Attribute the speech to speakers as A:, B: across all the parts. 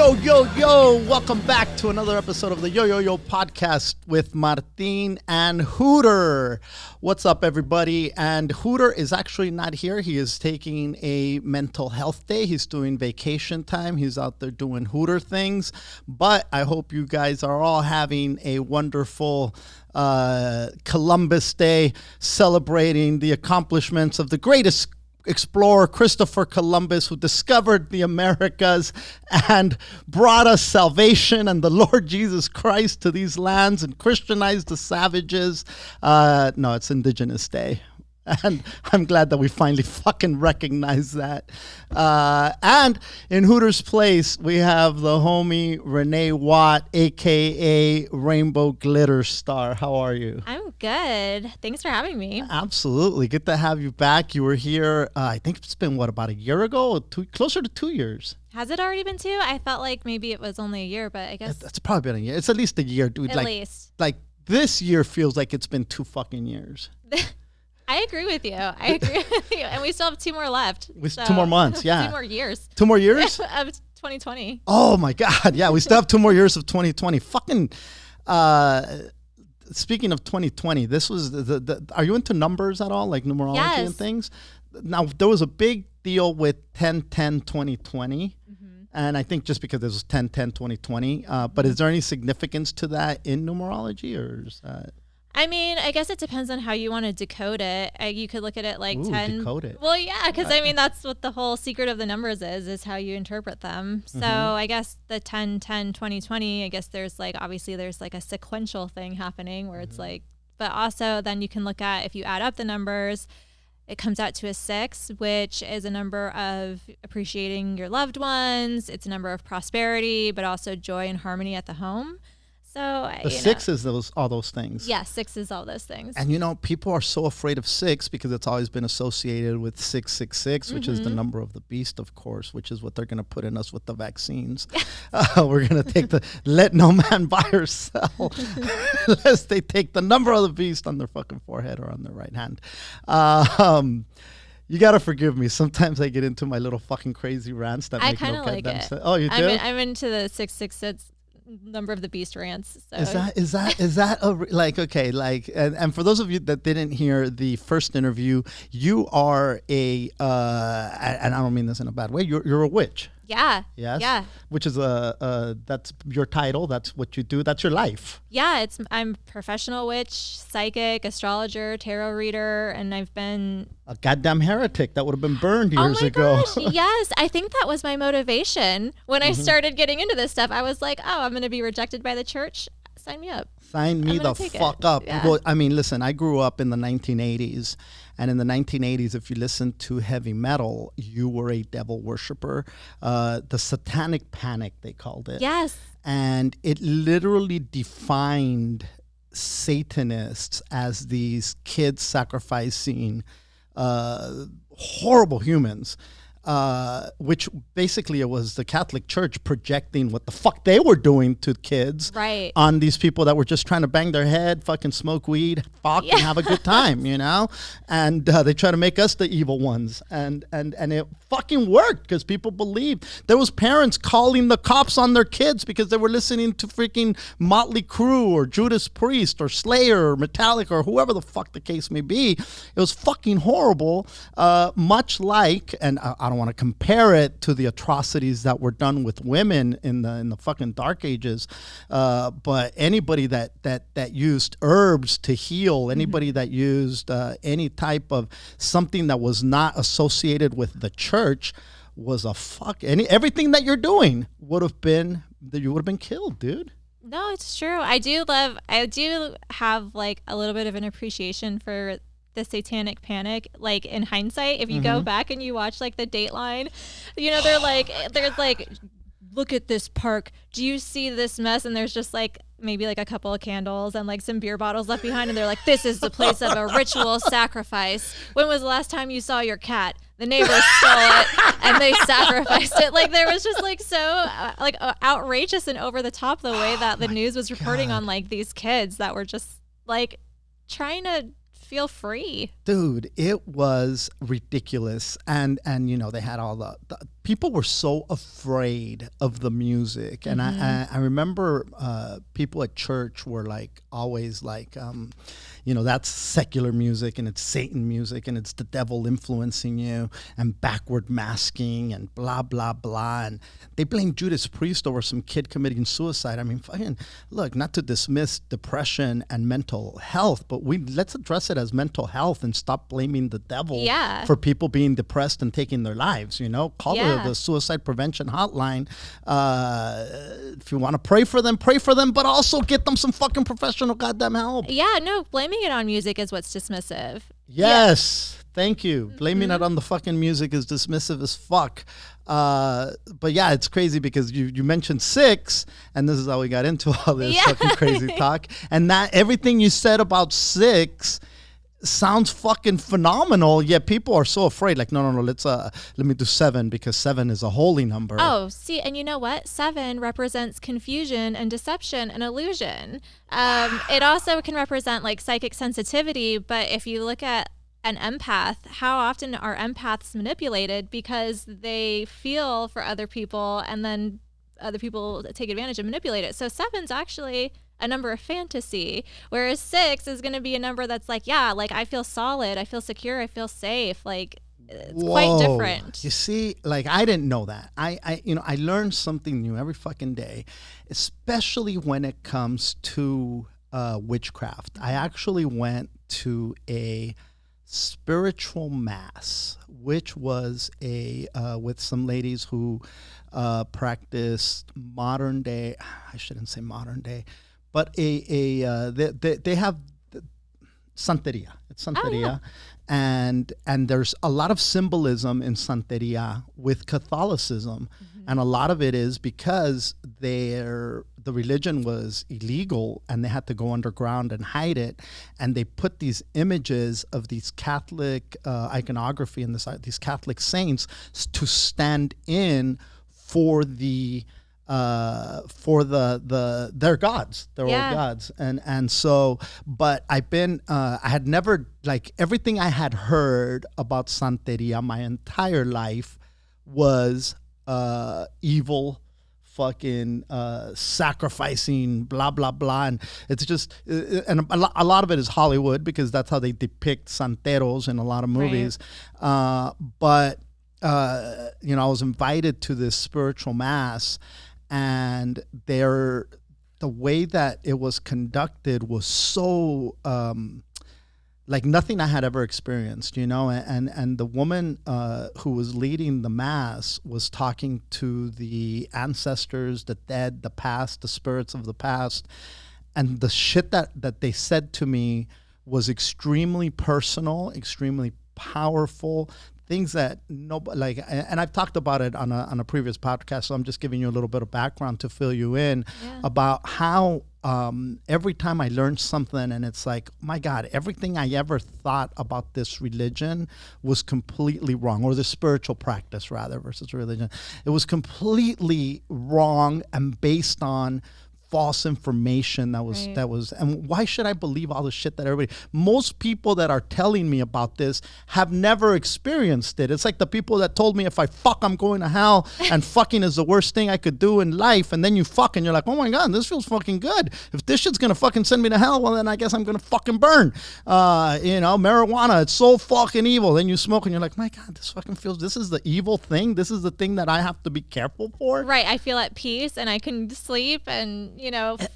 A: Yo, welcome back to another episode of the Yo podcast with Martin and Hooter. What's up, everybody? And Hooter is actually not here. He is taking a mental health day. He's doing vacation time. He's out there doing Hooter things. But I hope you guys are all having a wonderful Columbus Day, celebrating the accomplishments of the greatest explorer Christopher Columbus, who discovered the Americas and brought us salvation and the Lord Jesus Christ to these lands and Christianized the savages. No, it's Indigenous Day. And I'm glad that we finally fucking recognize that. And in Hooter's place, we have the homie Renee Watt, a.k.a. RainbowGlitterStar. How are you?
B: I'm good. Thanks for having me.
A: Absolutely. Good to have you back. You were here, I think it's been, about a year ago? Closer to 2 years.
B: Has it already been 2? I felt like maybe it was only a year, but I guess...
A: It's probably been a year. It's at least a year, dude.
B: At least.
A: Like, this year feels like it's been 2 fucking years.
B: I agree with you. And we still have 2 more left.
A: 2 more months, yeah.
B: 2 more years.
A: 2 more years?
B: Of 2020.
A: Oh, my God. Yeah, we still have 2 more years of 2020. Fucking, speaking of 2020, this was are you into numbers at all? Like numerology and things? Now, there was a big deal with 10-10-2020. Mm-hmm. And I think just because it was 10-10-2020. But is there any significance to that in numerology, or is that...
B: I mean, I guess it depends on how you want to decode it. You could look at it like 10.
A: Decode it.
B: Well, yeah, because I mean, that's what the whole secret of the numbers is how you interpret them. So I guess the 10-10-2020, I guess there's like, obviously there's like a sequential thing happening where it's like, but also then you can look at, if you add up the numbers, it comes out to a 6, which is a number of appreciating your loved ones. It's a number of prosperity, but also joy and harmony at the home. So
A: the 6 is all those things.
B: Yeah, 6 is all those things.
A: And people are so afraid of 6 because it's always been associated with 666, which is the number of the beast, of course, which is what they're going to put in us with the vaccines. We're going to take let no man buy or sell unless they take the number of the beast on their fucking forehead or on their right hand. You got to forgive me. Sometimes I get into my little fucking crazy rants that make no goddamn sense. Oh, you do?
B: I'm into the 666 number of the beast rants. So.
A: Is that and for those of you that didn't hear the first interview, you are and I don't mean this in a bad way, you're a witch.
B: Yeah.
A: Yes.
B: Yeah.
A: Which is that's your title. That's what you do. That's your life.
B: Yeah. I'm a professional witch, psychic, astrologer, tarot reader, and I've been
A: a goddamn heretic that would have been burned years ago.
B: Oh my gosh, yes. I think that was my motivation when I started getting into this stuff. I was like, oh, I'm going to be rejected by the church. Sign me up.
A: Sign me the fuck up.
B: Yeah.
A: Well, I mean, listen, I grew up in the 1980s. And in the 1980s, if you listened to heavy metal, you were a devil worshiper. The satanic panic, they called it.
B: Yes.
A: And it literally defined Satanists as these kids sacrificing horrible humans. Which basically it was the Catholic Church projecting what the fuck they were doing to kids on these people that were just trying to bang their head, fucking smoke weed, and have a good time, and they try to make us the evil ones, and it fucking worked because people believed. There was parents calling the cops on their kids because they were listening to freaking Motley Crue or Judas Priest or Slayer or Metallica or whoever the fuck the case may be. It was fucking horrible, much like, and I don't want to compare it to the atrocities that were done with women in the fucking dark ages, but anybody that used herbs to heal, anybody that used any type of something that was not associated with the church was everything that you're doing would have been killed, dude.
B: No, it's true. I do have like a little bit of an appreciation for the satanic panic, like in hindsight, if you go back and you watch like the Dateline, they're like, look at this park. Do you see this mess? And there's just like maybe like a couple of candles and like some beer bottles left behind. And they're like, this is the place of a ritual sacrifice. When was the last time you saw your cat? The neighbors stole it and they sacrificed it. Like there was just like so outrageous and over the top the way that the news was reporting on like these kids that were just like trying to feel free.
A: Dude, it was ridiculous. And you know, they had all the people were so afraid of the music. And I remember people at church were like always like, you know, that's secular music and it's Satan music and it's the devil influencing you and backward masking and blah, blah, blah. And they blamed Judas Priest over some kid committing suicide. I mean, fucking, look, not to dismiss depression and mental health, but let's address it as mental health and stop blaming the devil for people being depressed and taking their lives, you know? Call the suicide prevention hotline. If you want to pray for them, but also get them some fucking professional goddamn help.
B: Yeah, no, blaming it on music is what's dismissive.
A: Yes. Yeah. Thank you. Blaming it on the fucking music is dismissive as fuck. But yeah, it's crazy because you mentioned 6, and this is how we got into all this fucking crazy talk. And that everything you said about 6 sounds fucking phenomenal, yet people are so afraid. Like, no, let me do 7 because 7 is a holy number.
B: Oh, see, and you know what? 7 represents confusion and deception and illusion. It also can represent like psychic sensitivity, but if you look at an empath, how often are empaths manipulated because they feel for other people and then other people take advantage and manipulate it. So 7's actually a number of fantasy, whereas 6 is going to be a number that's like, yeah, like I feel solid, I feel secure, I feel safe. Like it's quite different.
A: You see, like I didn't know that. I learn something new every fucking day, especially when it comes to witchcraft. I actually went to a spiritual mass, which was with some ladies who practiced modern day. I shouldn't say modern day, but they have Santeria. It's Santeria, and there's a lot of symbolism in Santeria with Catholicism, and a lot of it is because the religion was illegal and they had to go underground and hide it, and they put these images of these Catholic iconography and these Catholic saints to stand in for their gods, their old gods. And so, but I had never, like, everything I had heard about Santeria my entire life was evil, fucking sacrificing, blah, blah, blah. And it's just, and a lot of it is Hollywood because that's how they depict santeros in a lot of movies. Right. But I was invited to this spiritual mass, and the way that it was conducted was so like nothing I had ever experienced, and the woman who was leading the mass was talking to the ancestors, the dead, the past, the spirits of the past, and the shit that they said to me was extremely personal, extremely powerful. Things that nobody, like, and I've talked about it on a previous podcast, so I'm just giving you a little bit of background to fill you in about how every time I learned something, and it's like, my God, everything I ever thought about this religion was completely wrong, or the spiritual practice rather versus religion. It was completely wrong and based on false information that was, and why should I believe all the shit that most people that are telling me about this have never experienced it. It's like the people that told me if I fuck, I'm going to hell, and fucking is the worst thing I could do in life, and then you fuck and you're like, oh my God, this feels fucking good. If this shit's gonna fucking send me to hell, well then I guess I'm gonna fucking burn. Marijuana, it's so fucking evil. Then you smoke and you're like, my God, this fucking feels, this is the evil thing. This is the thing that I have to be careful for.
B: Right, I feel at peace and I can sleep and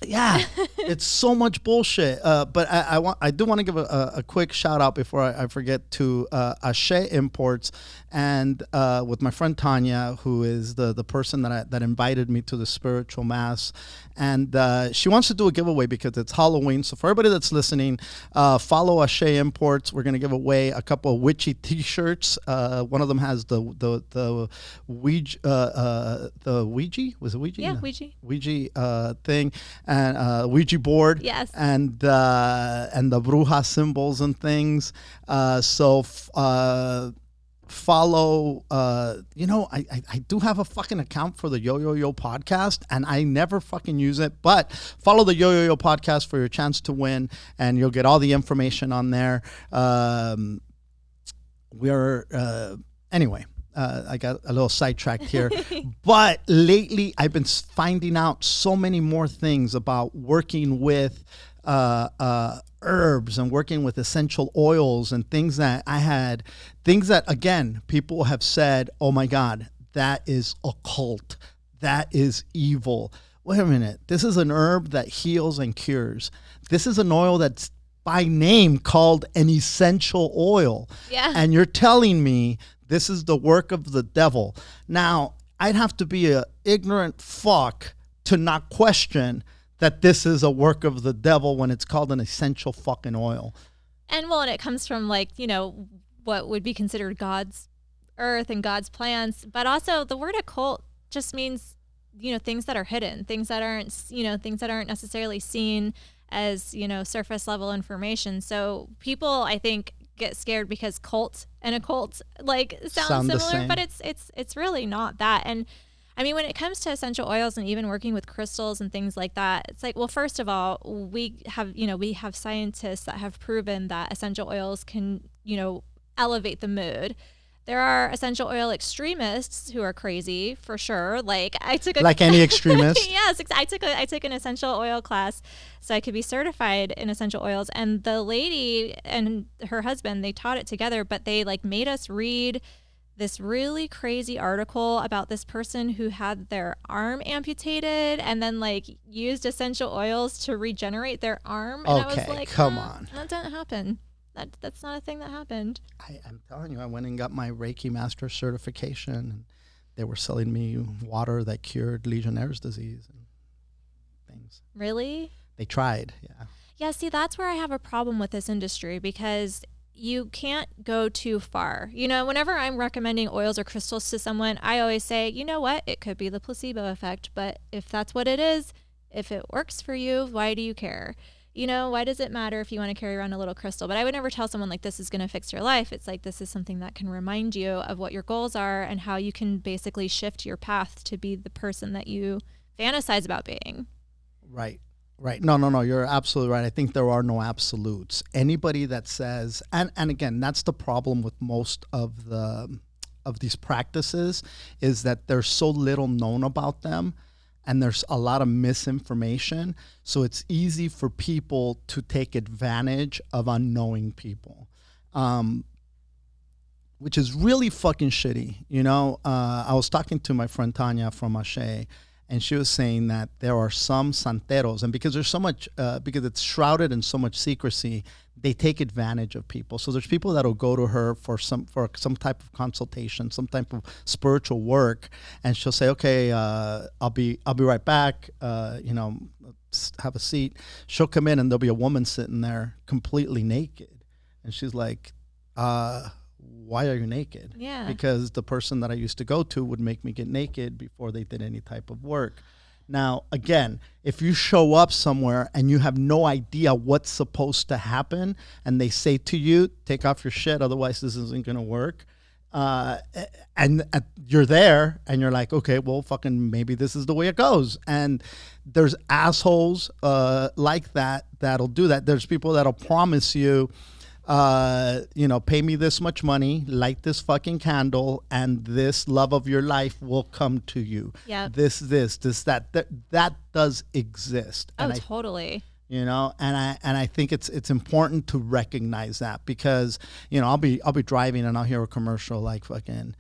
A: yeah, it's so much bullshit. But I do want to give a quick shout out before I forget to Ashe Imports, and with my friend Tanya, who is the person that invited me to the spiritual mass, and she wants to do a giveaway because it's Halloween. So for everybody that's listening, follow Ashe Imports. We're gonna give away a couple of witchy T-shirts. One of them has the Ouija, was it Ouija?
B: Yeah,
A: no.
B: Ouija
A: thing, and Ouija board.
B: Yes.
A: And the bruja symbols and things. So follow, I do have a fucking account for the Yo podcast, and I never fucking use it, but follow the Yo podcast for your chance to win, and you'll get all the information on there. Anyway, I got a little sidetracked here, but lately I've been finding out so many more things about working with herbs and working with essential oils and things that again, people have said, oh my God, that is occult, that is evil. Wait a minute, this is an herb that heals and cures. This is an oil that's by name called an essential oil.
B: Yeah.
A: And you're telling me this is the work of the devil. Now, I'd have to be an ignorant fuck to not question that this is a work of the devil when it's called an essential fucking oil.
B: And it comes from what would be considered God's earth and God's plans. But also the word occult just means, things that are hidden, things that aren't necessarily seen as, surface level information. So people, I think, get scared because cult and occult sound similar, but it's really not that. And I mean, when it comes to essential oils and even working with crystals and things like that, it's well, first of all, we have scientists that have proven that essential oils can, elevate the mood. There are essential oil extremists who are crazy for sure. I took
A: any extremist.
B: Yes, I took an essential oil class so I could be certified in essential oils. And the lady and her husband, they taught it together, but they made us read this really crazy article about this person who had their arm amputated and then used essential oils to regenerate their arm. And
A: okay,
B: I was
A: come on.
B: That didn't happen. That's not a thing that happened.
A: I'm telling you, I went and got my Reiki Master certification, and they were selling me water that cured Legionnaire's disease and things.
B: Really?
A: They tried, yeah.
B: Yeah, see, that's where I have a problem with this industry because you can't go too far. Whenever I'm recommending oils or crystals to someone, I always say, you know what? It could be the placebo effect, but if that's what it is, if it works for you, why do you care? Why does it matter if you want to carry around a little crystal? But I would never tell someone this is going to fix your life. It's this is something that can remind you of what your goals are and how you can basically shift your path to be the person that you fantasize about being.
A: Right. No, you're absolutely right. I think there are no absolutes. Anybody that says, and again, that's the problem with most of these practices, is that there's so little known about them. And there's a lot of misinformation. So it's easy for people to take advantage of unknowing people, which is really fucking shitty. I was talking to my friend Tanya from Ashe, and she was saying that there are some santeros, and because there's so much, because it's shrouded in so much secrecy, they take advantage of people. So there's people that'll go to her for some type of consultation, some type of spiritual work, and she'll say, "Okay, I'll be right back. Have a seat." She'll come in, and there'll be a woman sitting there completely naked, and she's like, "Why are you naked?"
B: Yeah,
A: because the person that I used to go to would make me get naked before they did any type of work. Now, again, if you show up somewhere and you have no idea what's supposed to happen, and they say to you, "Take off your shit, otherwise this isn't going to work," and you're there and you're like, "Okay, well, fucking maybe this is the way it goes." And there's assholes like that'll do that. There's people that'll promise you, pay me this much money, light this fucking candle, and this love of your life will come to you.
B: Yeah.
A: This, that does exist.
B: Oh, totally.
A: And I think it's important to recognize that, because, I'll be driving and I'll hear a commercial like fucking,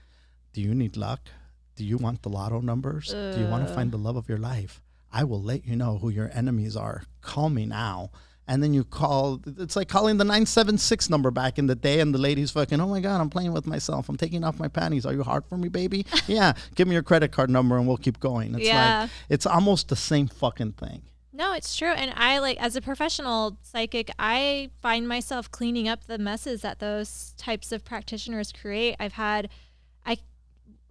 A: "Do you need luck? Do you want the lotto numbers? Do you want to find the love of your life? I will let you know who your enemies are. Call me now." And then you call, it's like calling the 976 number back in the day, and the lady's fucking, "Oh my God, I'm playing with myself. I'm taking off my panties. Are you hard for me, baby?" "Yeah, give me your credit card number and we'll keep going." It's like, it's almost the same fucking thing.
B: No, it's true. And as a professional psychic, I find myself cleaning up the messes that those types of practitioners create.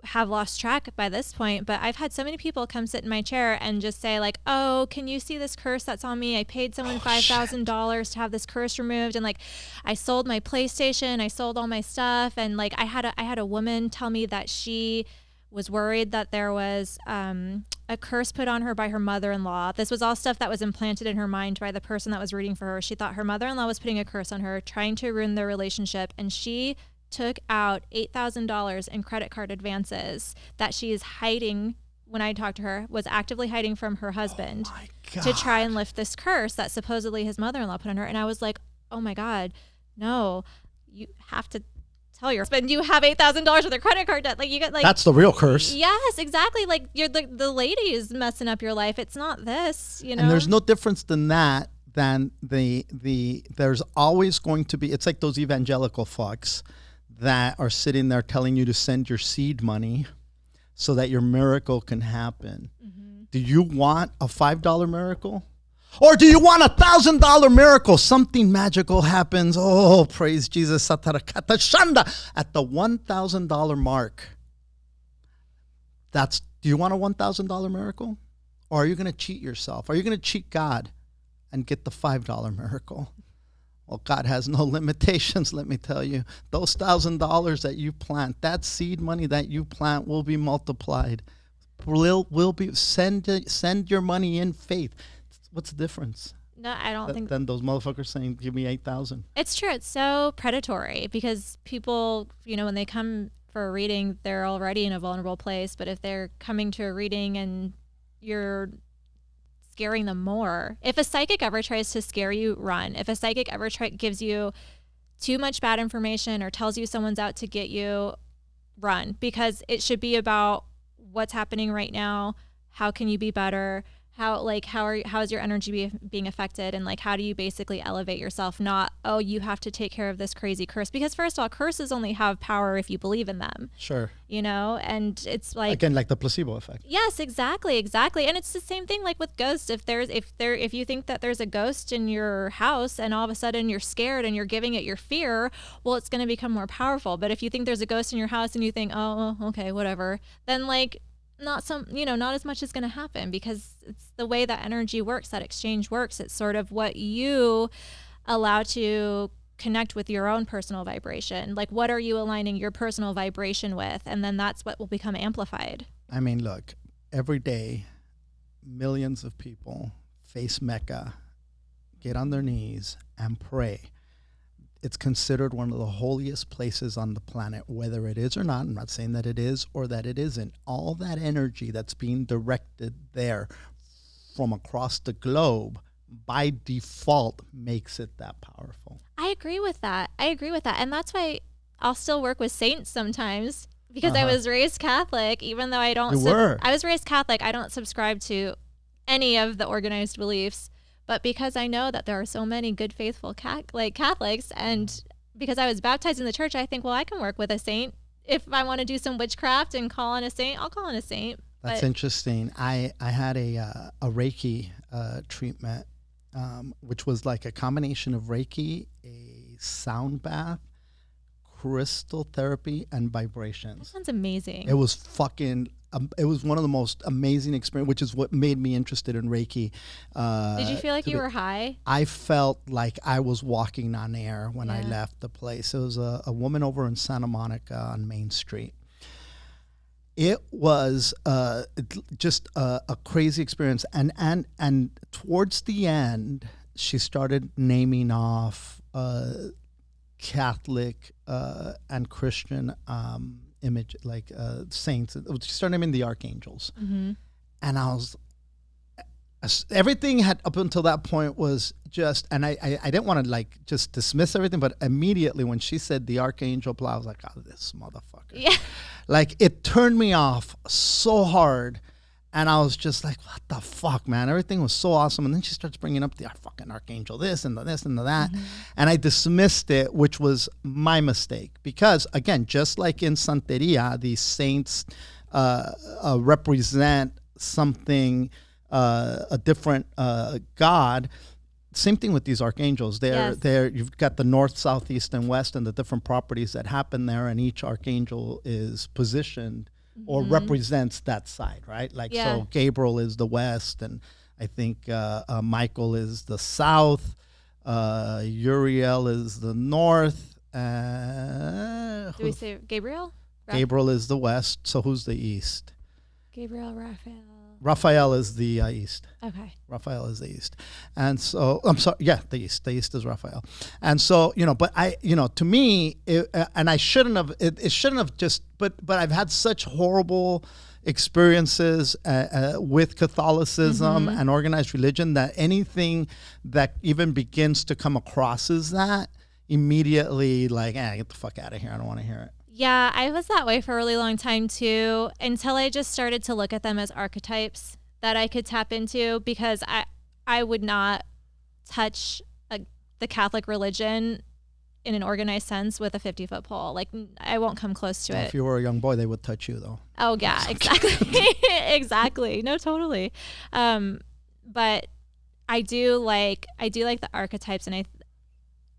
B: have lost track by this point, but I've had so many people come sit in my chair and just say like, oh, can you see this curse that's on me? I paid someone $5,000 to have this curse removed. And like, I sold my PlayStation, I sold all my stuff. And like, I had a woman tell me that she was worried that there was a curse put on her by her mother-in-law. This was all stuff that was implanted in her mind by the person that was reading for her. She thought her mother-in-law was putting a curse on her, trying to ruin their relationship. And she took out $8,000 in credit card advances that she is hiding, when I talked to her, was actively hiding from her husband to try and lift this curse that supposedly his mother-in-law put on her. And I was like, oh my God, no, you have to tell your husband you have $8,000 with a credit card debt. Like you get like,
A: that's the real curse.
B: Yes, exactly. Like you're the lady is messing up your life. It's not this, you know.
A: And there's no difference than that. Than there's always going to be. It's like those evangelical fucks that are sitting there telling you to send your seed money so that your miracle can happen. Mm-hmm. Do you want a $5 miracle? Or do you want a $1,000 miracle? Something magical happens. Oh, praise Jesus. At the $1,000 mark. Do you want a $1,000 miracle? Or are you going to cheat yourself? Are you going to cheat God and get the $5 miracle? Well, God has no limitations, let me tell you. Those $1,000 that you plant, that seed money that you plant will be multiplied. Will be send your money in faith. What's the difference?
B: No, I don't think.
A: Then those motherfuckers saying, give me 8,000.
B: It's true. It's so predatory because people, you know, when they come for a reading, they're already in a vulnerable place. But if they're coming to a reading and you're scaring them more. If a psychic ever tries to scare you, run. If a psychic ever gives you too much bad information or tells you someone's out to get you, run. Because it should be about what's happening right now. How can you be better? How is your energy being affected, and like how do you basically elevate yourself? Not, oh, you have to take care of this crazy curse, because first of all, curses only have power if you believe in them.
A: Sure.
B: You know, and it's like,
A: again, like the placebo effect.
B: Yes, exactly, and it's the same thing like with ghosts. If you think that there's a ghost in your house and all of a sudden you're scared and you're giving it your fear, well, it's going to become more powerful. But if you think there's a ghost in your house and you think, oh, okay, whatever, then like, not as much is going to happen, because it's the way that energy works, that exchange works. It's sort of what you allow to connect with your own personal vibration. Like, what are you aligning your personal vibration with? And then that's what will become amplified.
A: I mean, look, every day, millions of people face Mecca, get on their knees and pray. It's considered one of the holiest places on the planet, whether it is or not. I'm not saying that it is or that it isn't. All that energy that's being directed there from across the globe by default makes it that powerful.
B: I agree with that. And that's why I'll still work with saints sometimes, because I was raised Catholic, even though I don't. I was raised Catholic. I don't subscribe to any of the organized beliefs. But because I know that there are so many good, faithful Catholics, and because I was baptized in the church, I think, well, I can work with a saint. If I want to do some witchcraft and call on a saint, I'll call on a saint.
A: That's interesting. I had a Reiki treatment, which was like a combination of Reiki, a sound bath, crystal therapy, and vibrations.
B: That sounds amazing.
A: It was fucking... it was one of the most amazing experiences, which is what made me interested in Reiki.
B: Did you feel like you were high?
A: I felt like I was walking on air when I left the place. It was a woman over in Santa Monica on Main Street. It was just a crazy experience. And towards the end, she started naming off Catholic and Christian image, like saints. She started naming the archangels. Mm-hmm. And I was, everything had up until that point was just, and I didn't want to like just dismiss everything, but immediately when she said the archangel, I was like, oh, this motherfucker. Yeah. Like, it turned me off so hard. And I was just like, what the fuck, man? Everything was so awesome. And then she starts bringing up the fucking archangel, this and the this and the that. Mm-hmm. And I dismissed it, which was my mistake. Because, again, just like in Santeria, these saints represent something, a different God. Same thing with these archangels. They're you've got the north, south, east, and west, and the different properties that happen there. And each archangel is positioned or represents that side, right? Like, so Gabriel is the west, and I think Michael is the south, Uriel is the north.
B: Do we say Gabriel?
A: Gabriel is the west, so who's the east?
B: Gabriel, Raphael.
A: Raphael is the east.
B: Okay.
A: Raphael is the east. And so, I'm sorry, yeah, the east. The east is Raphael. And so, but to me, and I shouldn't have, it shouldn't have just, but I've had such horrible experiences with Catholicism and organized religion that anything that even begins to come across as that, immediately like, get the fuck out of here. I don't want to hear it.
B: Yeah, I was that way for a really long time too, until I just started to look at them as archetypes that I could tap into, because I would not touch the Catholic religion in an organized sense with a 50-foot pole. Like, I won't come close to it.
A: If you were a young boy, they would touch you though.
B: Oh yeah, exactly. Exactly. No, totally. But I do like the archetypes, and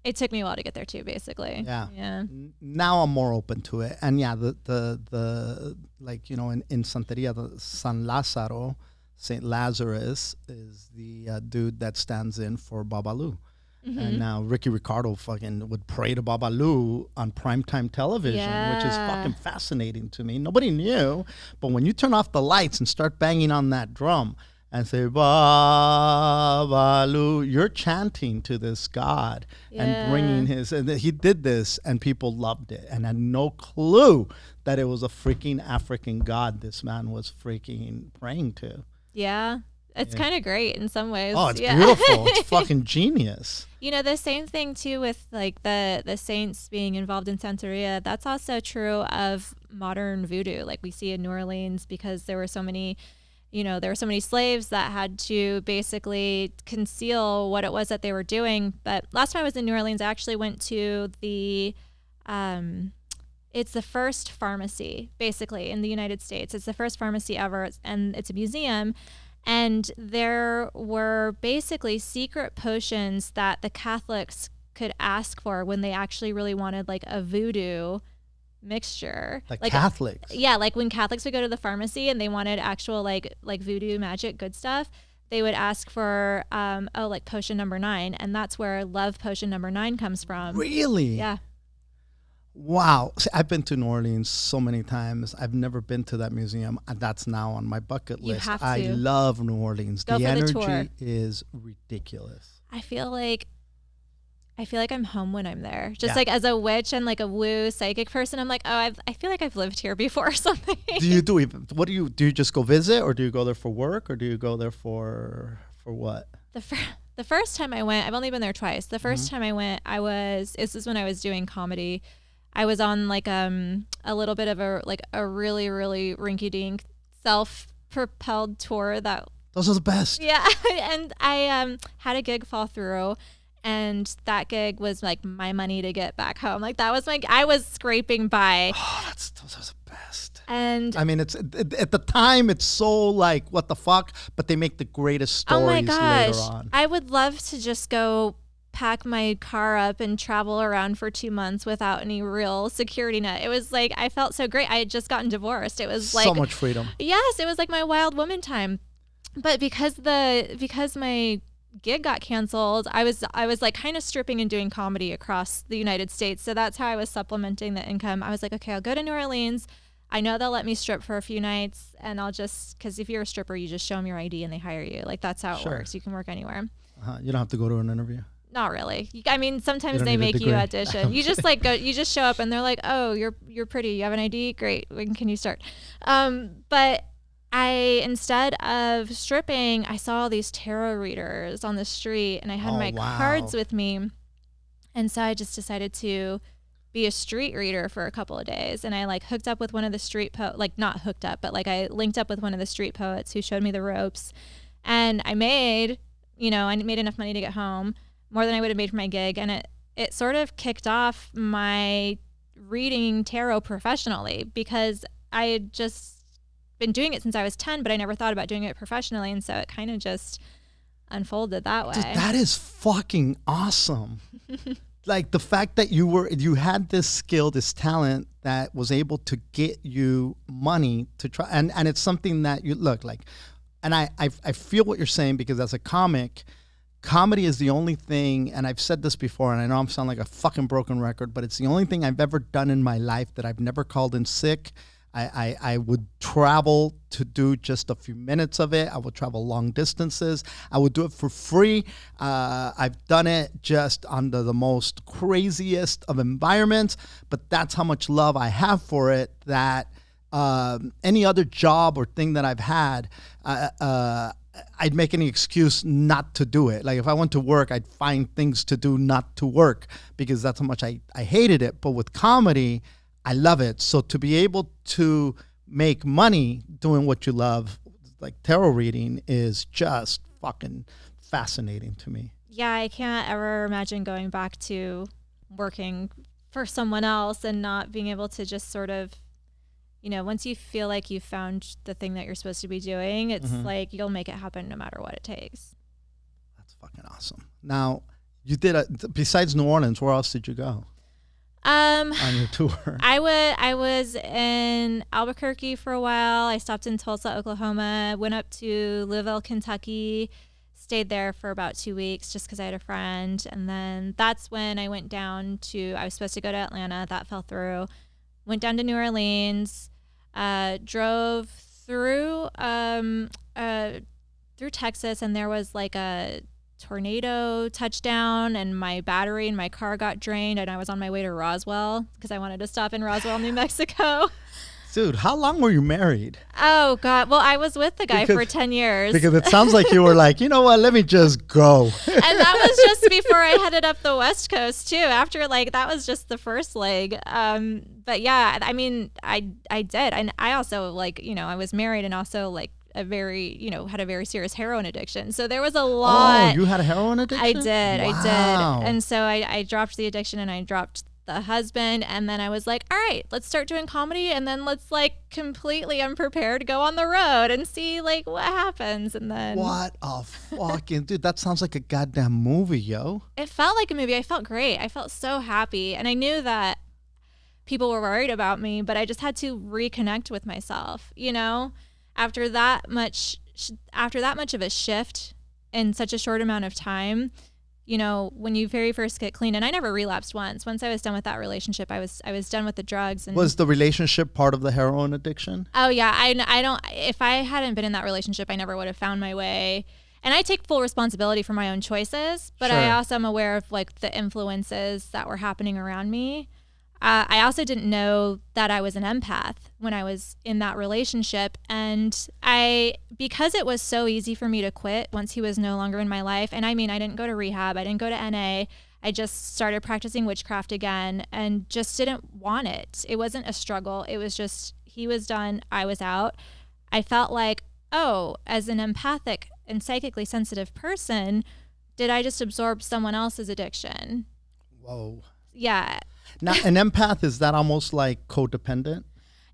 B: it took me a while to get there too, basically.
A: Yeah. Now I'm more open to it. And yeah, the like, in Santeria, the San Lázaro, Saint Lazarus is the dude that stands in for Babalu. And now Ricky Ricardo fucking would pray to Babalu on primetime television, which is fucking fascinating to me. Nobody knew, but when you turn off the lights and start banging on that drum and say, Babalu, you're chanting to this God and bringing and he did this, and people loved it and had no clue that it was a freaking African God this man was freaking praying to.
B: Yeah. It's kind of great in some ways.
A: Oh, it's beautiful. It's fucking genius.
B: The same thing too with like the saints being involved in Santeria. That's also true of modern voodoo, like we see in New Orleans, because there were so many slaves that had to basically conceal what it was that they were doing. But last time I was in New Orleans, I actually went to it's the first pharmacy basically in the United States. It's the first pharmacy ever, and it's a museum. And there were basically secret potions that the Catholics could ask for when they actually really wanted like a voodoo mixture.
A: Like Catholics?
B: Yeah, like when Catholics would go to the pharmacy and they wanted actual like voodoo magic good stuff, they would ask for like potion number 9, and that's where love potion number 9 comes from.
A: Really?
B: Yeah.
A: Wow. See, I've been to New Orleans so many times. I've never been to that museum. And that's now on my bucket list.
B: You have to.
A: I love New Orleans.
B: Go
A: the
B: for
A: energy
B: the tour.
A: Is ridiculous.
B: I feel like I'm home when I'm there. Just like as a witch and like a woo psychic person, I'm like, oh, I feel like I've lived here before or something. Do you just go visit, or do you go there for work, or do you go there for what? The first time I went, I've only been there twice. The first time I went, this is when I was doing comedy. I was on like a little bit of a really, really rinky-dink self-propelled tour that.
A: Those are the best.
B: Yeah, and I had a gig fall through, and that gig was like my money to get back home. Like that was I was scraping by.
A: Oh, those are the best.
B: And
A: I mean, it's at the time it's so like what the fuck, but they make the greatest stories later on.
B: I would love to just go pack my car up and travel around for 2 months without any real security net. It was like I felt so great. I had just gotten divorced. It was like
A: so much freedom.
B: Yes, it was like my wild woman time. But because my gig got canceled, I was like kind of stripping and doing comedy across the United States. So that's how I was supplementing the income. I was like, okay, I'll go to New Orleans. I know they'll let me strip for a few nights, and I'll just, because if you're a stripper, you just show them your ID and they hire you. Like that's how it works. You can work anywhere.
A: You don't have to go to an interview.
B: Not really. I mean, sometimes they make you audition. You just like go. You just show up, and they're like, "Oh, you're pretty. You have an ID. Great. When can you start?" But instead of stripping, I saw all these tarot readers on the street, and I had my cards with me, and so I just decided to be a street reader for a couple of days. And I like hooked up with one of the street not hooked up, but like I linked up with one of the street poets who showed me the ropes, and I made enough money to get home. More than I would have made for my gig, and it sort of kicked off my reading tarot professionally, because I had just been doing it since I was 10, but I never thought about doing it professionally, and so it kind of just unfolded that way.
A: Dude, that is fucking awesome. like the fact that you had this skill, this talent that was able to get you money to try, and it's something that you look like, and I feel what you're saying, because as a comic, comedy is the only thing, and I've said this before, and I know I'm sounding like a fucking broken record, but it's the only thing I've ever done in my life that I've never called in sick. I would travel to do just a few minutes of it. I would travel long distances. I would do it for free. I've done it just under the most craziest of environments, but that's how much love I have for it, that any other job or thing that I've had, I'd make any excuse not to do it. Like if I went to work, I'd find things to do not to work, because that's how much I hated it. But with comedy, I love it. So to be able to make money doing what you love, like tarot reading, is just fucking fascinating to me.
B: Yeah, I can't ever imagine going back to working for someone else and not being able to just sort of, once you feel like you've found the thing that you're supposed to be doing, it's like you'll make it happen no matter what it takes.
A: That's fucking awesome. Now, you did besides New Orleans, where else did you go? On your tour?
B: I was in Albuquerque for a while. I stopped in Tulsa, Oklahoma, went up to Louisville, Kentucky, stayed there for about 2 weeks just because I had a friend. And then that's when I went down I was supposed to go to Atlanta. That fell through. Went down to New Orleans, drove through Texas, and there was like a tornado touchdown, and my battery in my car got drained, and I was on my way to Roswell because I wanted to stop in Roswell, New Mexico.
A: Dude, how long were you married?
B: Oh, God. Well, I was with the guy for 10 years.
A: Because it sounds like you were like, you know what, let me just go.
B: And that was just before I headed up the West Coast, too. After, that was just the first leg. But, yeah, I mean, I did. And I also, I was married and also, a very, had a very serious heroin addiction. So there was a lot.
A: Oh, you had a heroin addiction?
B: I did.
A: Wow.
B: I did. And so I dropped the addiction, and I dropped the husband, and then I was like, all right, let's start doing comedy, and then let's completely unprepared go on the road and see what happens. And then
A: what a fucking dude, that sounds like a goddamn movie, yo.
B: It felt like a movie. I felt great. I felt so happy, and I knew that people were worried about me, but I just had to reconnect with myself, after that much of a shift in such a short amount of time. When you very first get clean, and I never relapsed once. Once I was done with that relationship, I was done with the drugs. And
A: was the relationship part of the heroin addiction?
B: Oh yeah, I don't. If I hadn't been in that relationship, I never would have found my way. And I take full responsibility for my own choices, but
A: sure.
B: I also am aware of the influences that were happening around me. I also didn't know that I was an empath when I was in that relationship. And because it was so easy for me to quit once he was no longer in my life. And I mean, I didn't go to rehab. I didn't go to NA. I just started practicing witchcraft again and just didn't want it. It wasn't a struggle. It was just, he was done. I was out. I felt like, oh, as an empathic and psychically sensitive person, did I just absorb someone else's addiction?
A: Whoa.
B: Yeah.
A: Now, an empath, is that almost like codependent?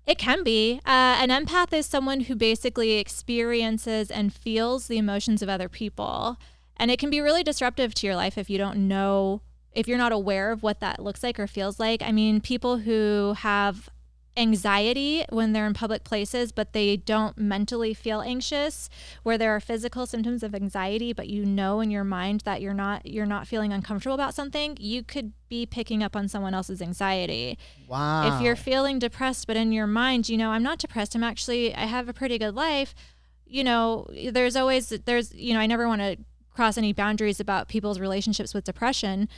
B: It can be. An empath is someone who basically experiences and feels the emotions of other people. And it can be really disruptive to your life if you don't know, if you're not aware of what that looks like or feels like. I mean, people who have anxiety when they're in public places, but they don't mentally feel anxious, where there are physical symptoms of anxiety, but in your mind that you're not feeling uncomfortable about something, you could be picking up on someone else's anxiety.
A: Wow.
B: If you're feeling depressed, but in your mind, I'm not depressed. I have a pretty good life. I never want to cross any boundaries about people's relationships with depression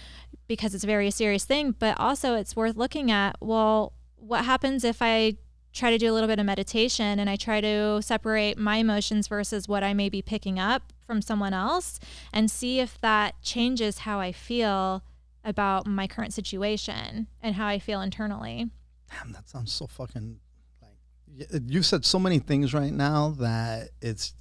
B: because it's a very serious thing, but also it's worth looking at, well, what happens if I try to do a little bit of meditation and I try to separate my emotions versus what I may be picking up from someone else and see if that changes how I feel about my current situation and how I feel internally.
A: Damn, that sounds so fucking you said so many things right now that it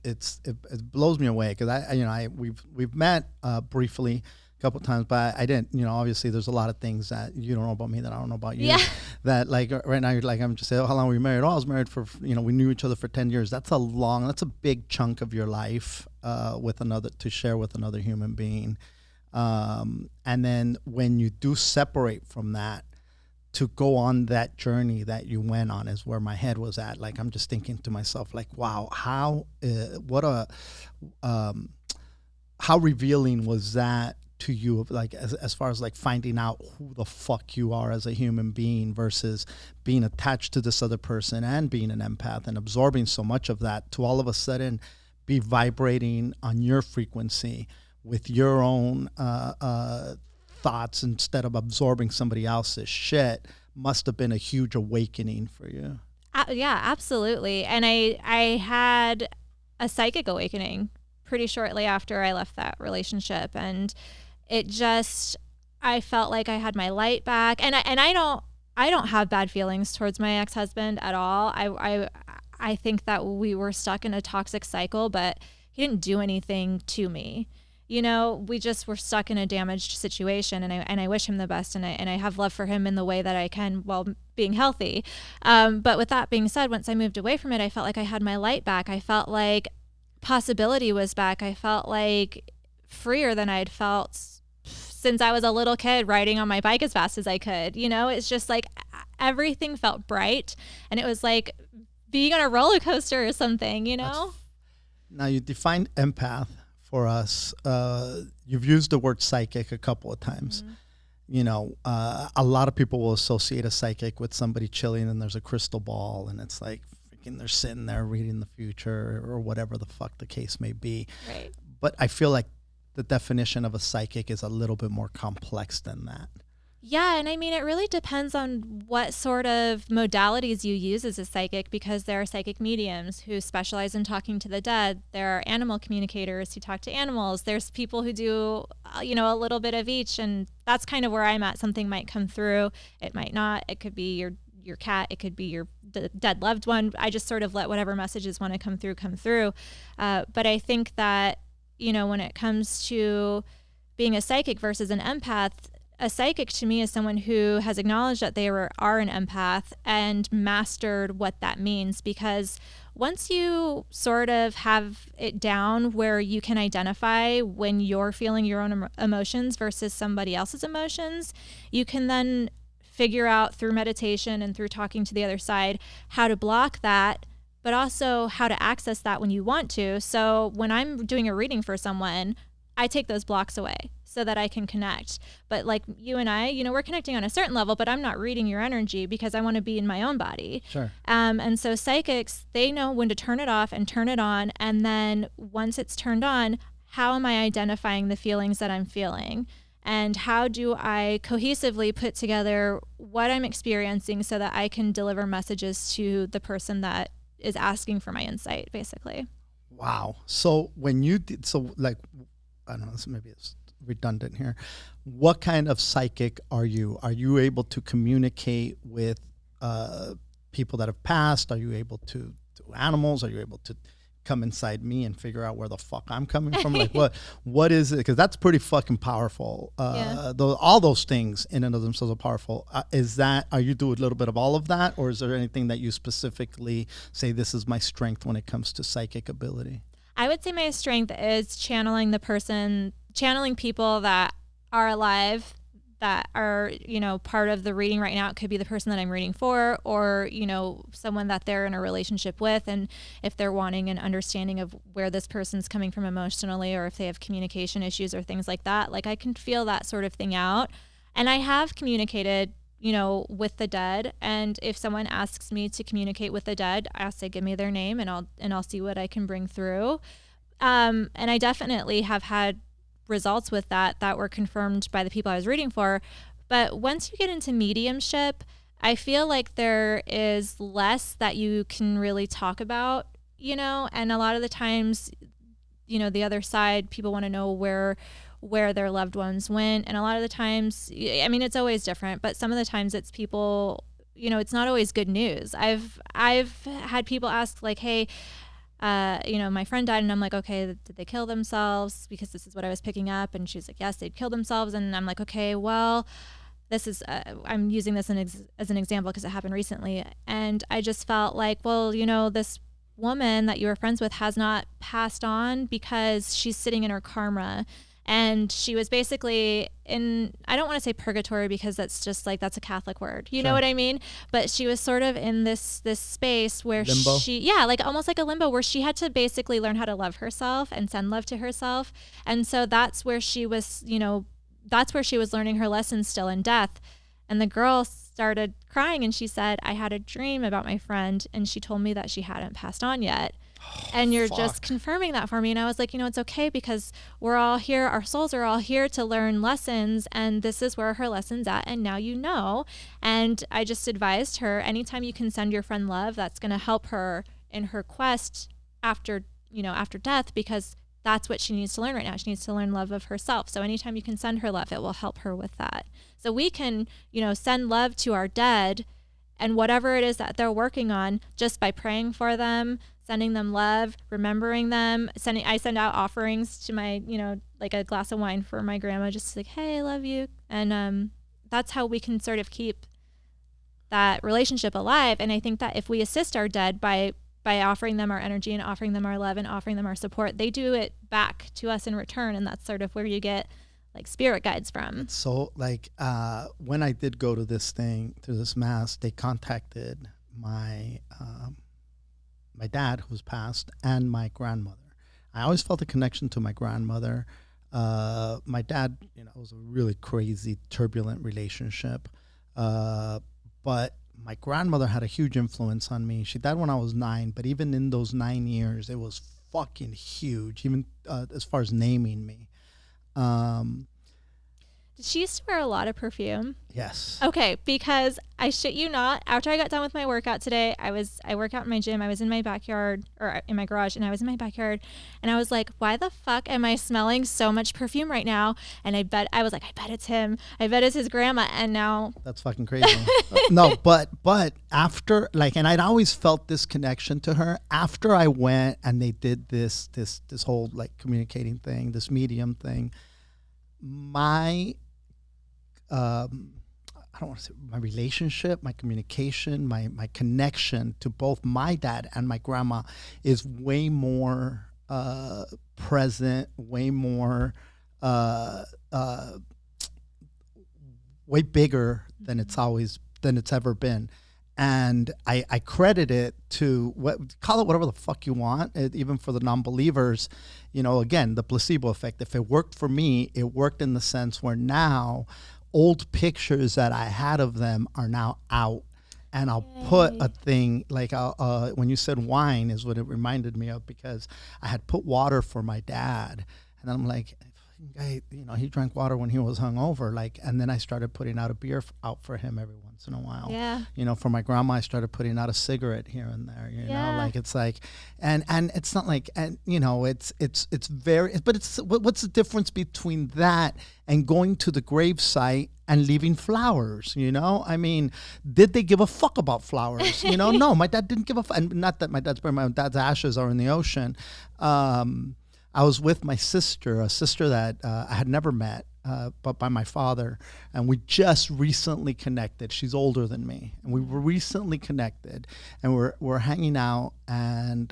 A: blows me away, because we've met briefly couple times, but I didn't, obviously there's a lot of things that you don't know about me that I don't know about you. Yeah. That right now you're like, I'm just saying, how long were you married? Oh, I was married for, we knew each other for 10 years. That's a big chunk of your life to share with another human being. And then when you do separate from that, to go on that journey that you went on is where my head was at. Like, I'm just thinking to myself, like, wow, how revealing was that to you, like, as far as like finding out who the fuck you are as a human being versus being attached to this other person and being an empath and absorbing so much of that, to all of a sudden be vibrating on your frequency with your own thoughts instead of absorbing somebody else's shit, must have been a huge awakening for you.
B: Yeah, absolutely. And I had a psychic awakening pretty shortly after I left that relationship, and it just, I felt like I had my light back, and I don't have bad feelings towards my ex-husband at all. I think that we were stuck in a toxic cycle, but he didn't do anything to me. You know, we just were stuck in a damaged situation, and I wish him the best, and I have love for him in the way that I can while being healthy. But with that being said, once I moved away from it, I felt like I had my light back. I felt like possibility was back. I felt like freer than I'd felt since I was a little kid riding on my bike as fast as I could. You know, it's just like everything felt bright, and it was like being on a roller coaster or something, you know?
A: Now, you defined empath for us. You've used the word psychic a couple of times. Mm-hmm. You know, a lot of people will associate a psychic with somebody chilling and there's a crystal ball and it's like freaking they're sitting there reading the future or whatever the fuck the case may be.
B: Right.
A: But I feel like the definition of a psychic is a little bit more complex than that.
B: Yeah, and I mean, it really depends on what sort of modalities you use as a psychic, because there are psychic mediums who specialize in talking to the dead. There are animal communicators who talk to animals. There's people who do, you know, a little bit of each, and that's kind of where I'm at. Something might come through. It might not. It could be your cat. It could be your dead loved one. I just sort of let whatever messages want to come through. But I think that, you know, when it comes to being a psychic versus an empath, a psychic to me is someone who has acknowledged that they are an empath and mastered what that means, because once you sort of have it down where you can identify when you're feeling your own emotions versus somebody else's emotions, you can then figure out through meditation and through talking to the other side how to block that, but also how to access that when you want to. So when I'm doing a reading for someone, I take those blocks away so that I can connect. But like you and I, you know, we're connecting on a certain level, but I'm not reading your energy because I want to be in my own body.
A: Sure.
B: And so psychics, they know when to turn it off and turn it on. And then once it's turned on, how am I identifying the feelings that I'm feeling? And how do I cohesively put together what I'm experiencing so that I can deliver messages to the person that is asking for my insight, basically.
A: Wow. So when you did, so like, I don't know, maybe it's redundant here. What kind of psychic are you? Are you able to communicate with people that have passed? Are you able to animals? Are you able to come inside me and figure out where the fuck I'm coming from? Like what is it? Because that's pretty fucking powerful. All those things in and of themselves are powerful. Are you doing a little bit of all of that? Or is there anything that you specifically say, this is my strength when it comes to psychic ability?
B: I would say my strength is channeling people that are alive, that are, you know, part of the reading right now. It could be the person that I'm reading for, or, you know, someone that they're in a relationship with. And if they're wanting an understanding of where this person's coming from emotionally, or if they have communication issues or things like that, like I can feel that sort of thing out. And I have communicated, you know, with the dead. And if someone asks me to communicate with the dead, I'll say, give me their name and I'll see what I can bring through. And I definitely have had results with that were confirmed by the people I was reading for. But once you get into mediumship, I feel like there is less that you can really talk about, you know, and a lot of the times, you know, the other side, people want to know where their loved ones went. And a lot of the times, I mean, it's always different, but some of the times it's people, you know, it's not always good news. I've had people ask like, hey, you know, my friend died, and I'm like, okay, did they kill themselves? Because this is what I was picking up. And she's like, yes, they'd killed themselves. And I'm like, okay, well, this is, I'm using this as an example because it happened recently. And I just felt like, well, you know, this woman that you were friends with has not passed on because she's sitting in her karma. And she was basically in, I don't want to say purgatory because that's just like, that's a Catholic word. You know what I mean? But she was sort of in this space where
A: limbo.
B: like almost like a limbo, where she had to basically learn how to love herself and send love to herself. And so that's where she was, that's where she was learning her lessons still in death. And the girl started crying and she said, I had a dream about my friend and she told me that she hadn't passed on yet. And you're just confirming that for me. And I was like, it's okay, because we're all here. Our souls are all here to learn lessons. And this is where her lesson's at. And now you know. And I just advised her, anytime you can send your friend love, that's going to help her in her quest after death, because that's what she needs to learn right now. She needs to learn love of herself. So anytime you can send her love, it will help her with that. So we can, send love to our dead and whatever it is that they're working on, just by praying for them, sending them love, remembering them. I send out offerings to my, like a glass of wine for my grandma, just like, hey, I love you. And that's how we can sort of keep that relationship alive. And I think that if we assist our dead by offering them our energy and offering them our love and offering them our support, they do it back to us in return. And that's sort of where you get like spirit guides from.
A: So like when I did go to this mass, they contacted my my dad, who's passed, and my grandmother. I always felt a connection to my grandmother. My dad, it was a really crazy, turbulent relationship. But my grandmother had a huge influence on me. She died when I was 9, but even in those 9 years, it was fucking huge, even as far as naming me.
B: Did she used to wear a lot of perfume?
A: Yes.
B: Okay, because I shit you not, after I got done with my workout today, I work out in my gym. I was in my backyard, or in my garage, and I was in my backyard, and I was like, why the fuck am I smelling so much perfume right now? And I bet it's him. I bet it's his grandma. And now
A: that's fucking crazy. No, but after, like, and I'd always felt this connection to her. After I went and they did this whole like communicating thing, this medium thing, my I don't want to say my relationship, my communication, my connection to both my dad and my grandma is way more present, way more way bigger than it's ever been. And I credit it to call it whatever the fuck you want, even for the non-believers, again, the placebo effect. If it worked for me, it worked in the sense where now old pictures that I had of them are now out. And I'll put a thing like when you said wine is what it reminded me of, because I had put water for my dad. And I'm like, guy, he drank water when he was hungover, like, and then I started putting out a beer out for him every once in a while.
B: Yeah.
A: For my grandma, I started putting out a cigarette here and there. Like it's like, and it's not like, and it's very, but it's what's the difference between that and going to the gravesite and leaving flowers? I mean, did they give a fuck about flowers? No, my dad didn't give a fuck. And not that my dad's ashes are in the ocean. I was with my sister, a sister that I had never met, but by my father, and we just recently connected. She's older than me, and we were recently connected, and we're hanging out. And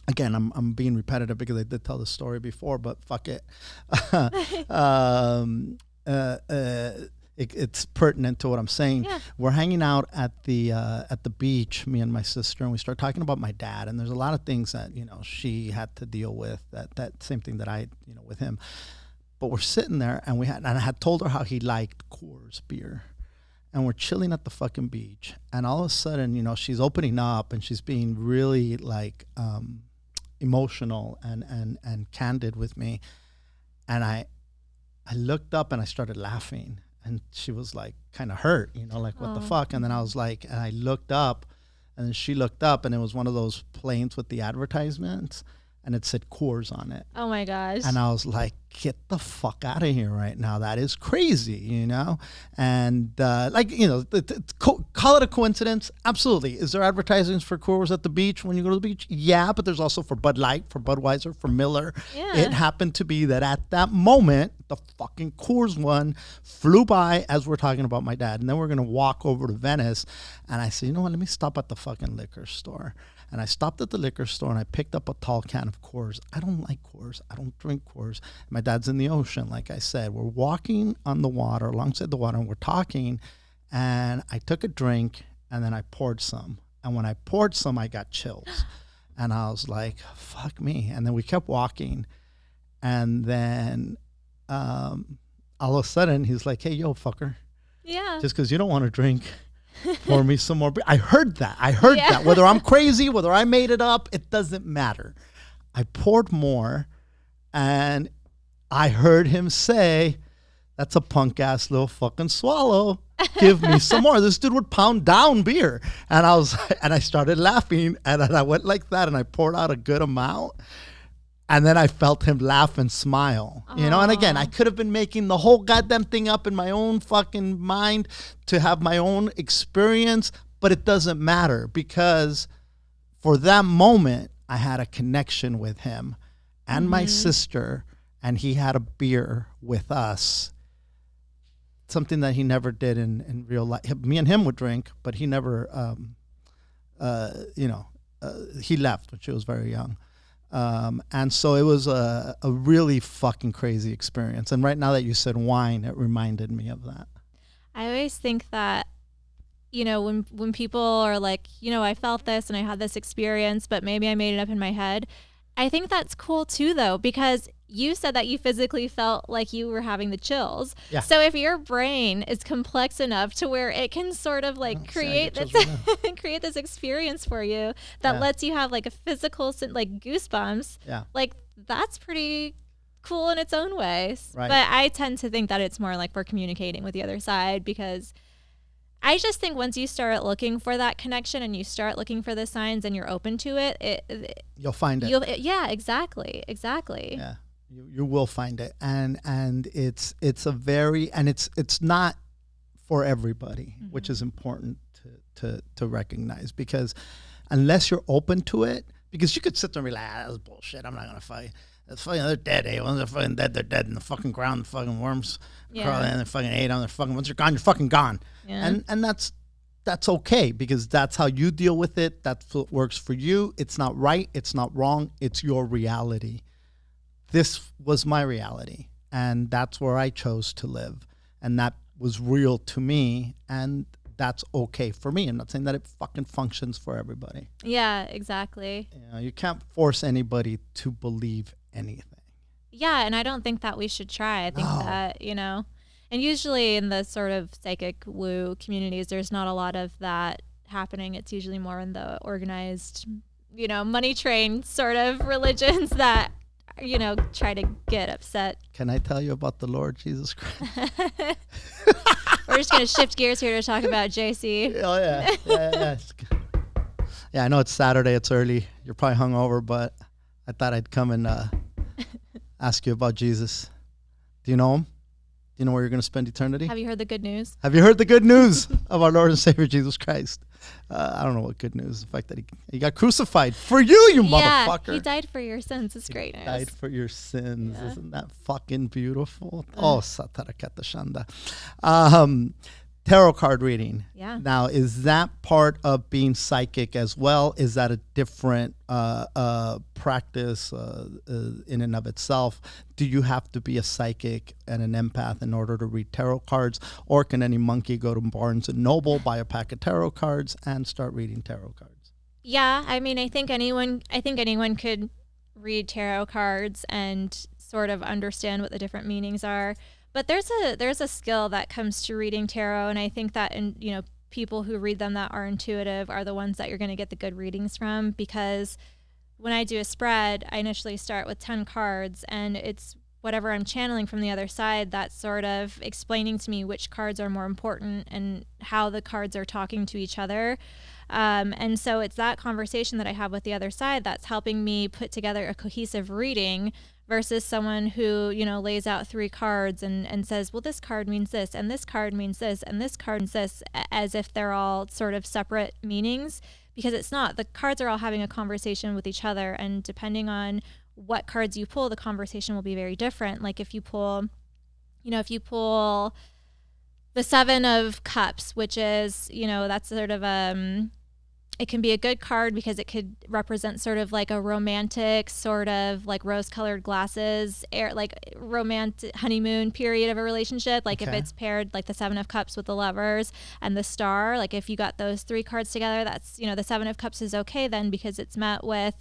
A: again, I'm being repetitive because I did tell the story before, but fuck it. It's pertinent to what I'm saying.
B: Yeah.
A: We're hanging out at the beach, me and my sister, and we start talking about my dad. And there's a lot of things that she had to deal with, that same thing that I with him. But we're sitting there, and I had told her how he liked Coors beer, and we're chilling at the fucking beach, and all of a sudden, she's opening up and she's being really like emotional and candid with me, and I looked up and I started laughing. And she was like kind of hurt, like what the fuck? And then I was like, and I looked up, and then she looked up, and it was one of those planes with the advertisements, and it said Coors on it.
B: Oh my gosh.
A: And I was like, get the fuck out of here right now. That is crazy, And call it a coincidence. Absolutely. Is there advertisements for Coors at the beach when you go to the beach? Yeah, but there's also for Bud Light, for Budweiser, for Miller.
B: Yeah.
A: It happened to be that at that moment, The fucking Coors one flew by as we're talking about my dad. And then we're going to walk over to Venice. And I said, you know what? Let me stop at the fucking liquor store. And I stopped at the liquor store and I picked up a tall can of Coors. I don't like Coors. I don't drink Coors. My dad's in the ocean, like I said. We're walking on the water, alongside the water, and we're talking. And I took a drink and then I poured some. And when I poured some, I got chills. And I was like, fuck me. And then we kept walking. And then all of a sudden, he's like, hey, yo, fucker.
B: Yeah.
A: Just because you don't want to drink, pour me some more beer. I heard that. That. Whether I'm crazy, whether I made it up, it doesn't matter. I poured more, and I heard him say, that's a punk-ass little fucking swallow. Give me some more. This dude would pound down beer. And I started laughing, and then I went like that, and I poured out a good amount. And then I felt him laugh and smile, you know? And again, I could have been making the whole goddamn thing up in my own fucking mind to have my own experience, but it doesn't matter because for that moment, I had a connection with him and my sister, and he had a beer with us. Something that he never did in real life. Me and him would drink, but he never, he left when she was very young. And so it was a really fucking crazy experience. And right now that you said wine, it reminded me of that.
B: I always think that, you know, when people are like, you know, I felt this and I had this experience, but maybe I made it up in my head. I think that's cool too, though, because you said that you physically felt like you were having the chills. Yeah. So if your brain is complex enough to where it can sort of like create this experience for you that lets you have like a physical, like goosebumps, like that's pretty cool in its own ways. Right. But I tend to think that it's more like we're communicating with the other side, because I just think once you start looking for that connection and you start looking for the signs and you're open to it,
A: you'll find it.
B: Yeah, exactly. Yeah.
A: You will find it, and it's not for everybody, which is important to recognize, because unless you're open to it, because you could sit there and be like, that's bullshit, I'm not gonna fight. It's fucking, they're dead, eh? Once they're fucking dead, they're dead in the fucking ground. The fucking worms crawl in, they fucking ate on. They're fucking, once you're gone, you're fucking gone. Yeah. And that's okay, because that's how you deal with it. That's what works for you. It's not right. It's not wrong. It's your reality. This was my reality, and that's where I chose to live, and that was real to me, and that's okay for me. I'm not saying that it fucking functions for everybody.
B: Yeah, exactly.
A: You know, you can't force anybody to believe anything.
B: Yeah, and I don't think that we should try. I think that, you know, and usually in the sort of psychic woo communities, there's not a lot of that happening. It's usually more in the organized, you know, money train sort of religions that, you know, try to get upset.
A: Can I tell you about the Lord Jesus Christ?
B: We're just going to shift gears here to talk about JC.
A: Oh, yeah. Yeah, I know it's Saturday. It's early. You're probably hungover, but I thought I'd come and ask you about Jesus. Do you know him? Do you know where you're going to spend eternity?
B: Have you heard the good news?
A: Have you heard the good news of our Lord and Savior Jesus Christ? I don't know what good news. The fact that he got crucified for you motherfucker.
B: He died for your sins. It's great news.
A: He died for your sins. Yeah. Isn't that fucking beautiful? Oh, Satarakata Shanda. Tarot card reading. Yeah. Now, is that part of being psychic as well? Is that a different practice in and of itself? Do you have to be a psychic and an empath in order to read tarot cards? Or can any monkey go to Barnes & Noble, buy a pack of tarot cards, and start reading tarot cards?
B: Yeah, I mean, I think anyone could read tarot cards and sort of understand what the different meanings are. But there's a skill that comes to reading tarot, and I think that people who read them that are intuitive are the ones that you're going to get the good readings from, because when I do a spread, I initially start with 10 cards, and it's whatever I'm channeling from the other side that's sort of explaining to me which cards are more important and how the cards are talking to each other. And so it's that conversation that I have with the other side that's helping me put together a cohesive reading, versus someone who, lays out 3 cards and says, well, this card means this, and this card means this, and this card means this, as if they're all sort of separate meanings, because it's not. The cards are all having a conversation with each other, and depending on what cards you pull, the conversation will be very different. Like if you pull if you pull the 7 of Cups, which is, that's sort of it can be a good card because it could represent sort of like a romantic sort of like rose-colored glasses, like romantic honeymoon period of a relationship. Like if it's paired like the 7 of Cups with the Lovers and the Star, like if you got those 3 cards together, that's, the 7 of Cups is okay then because it's met with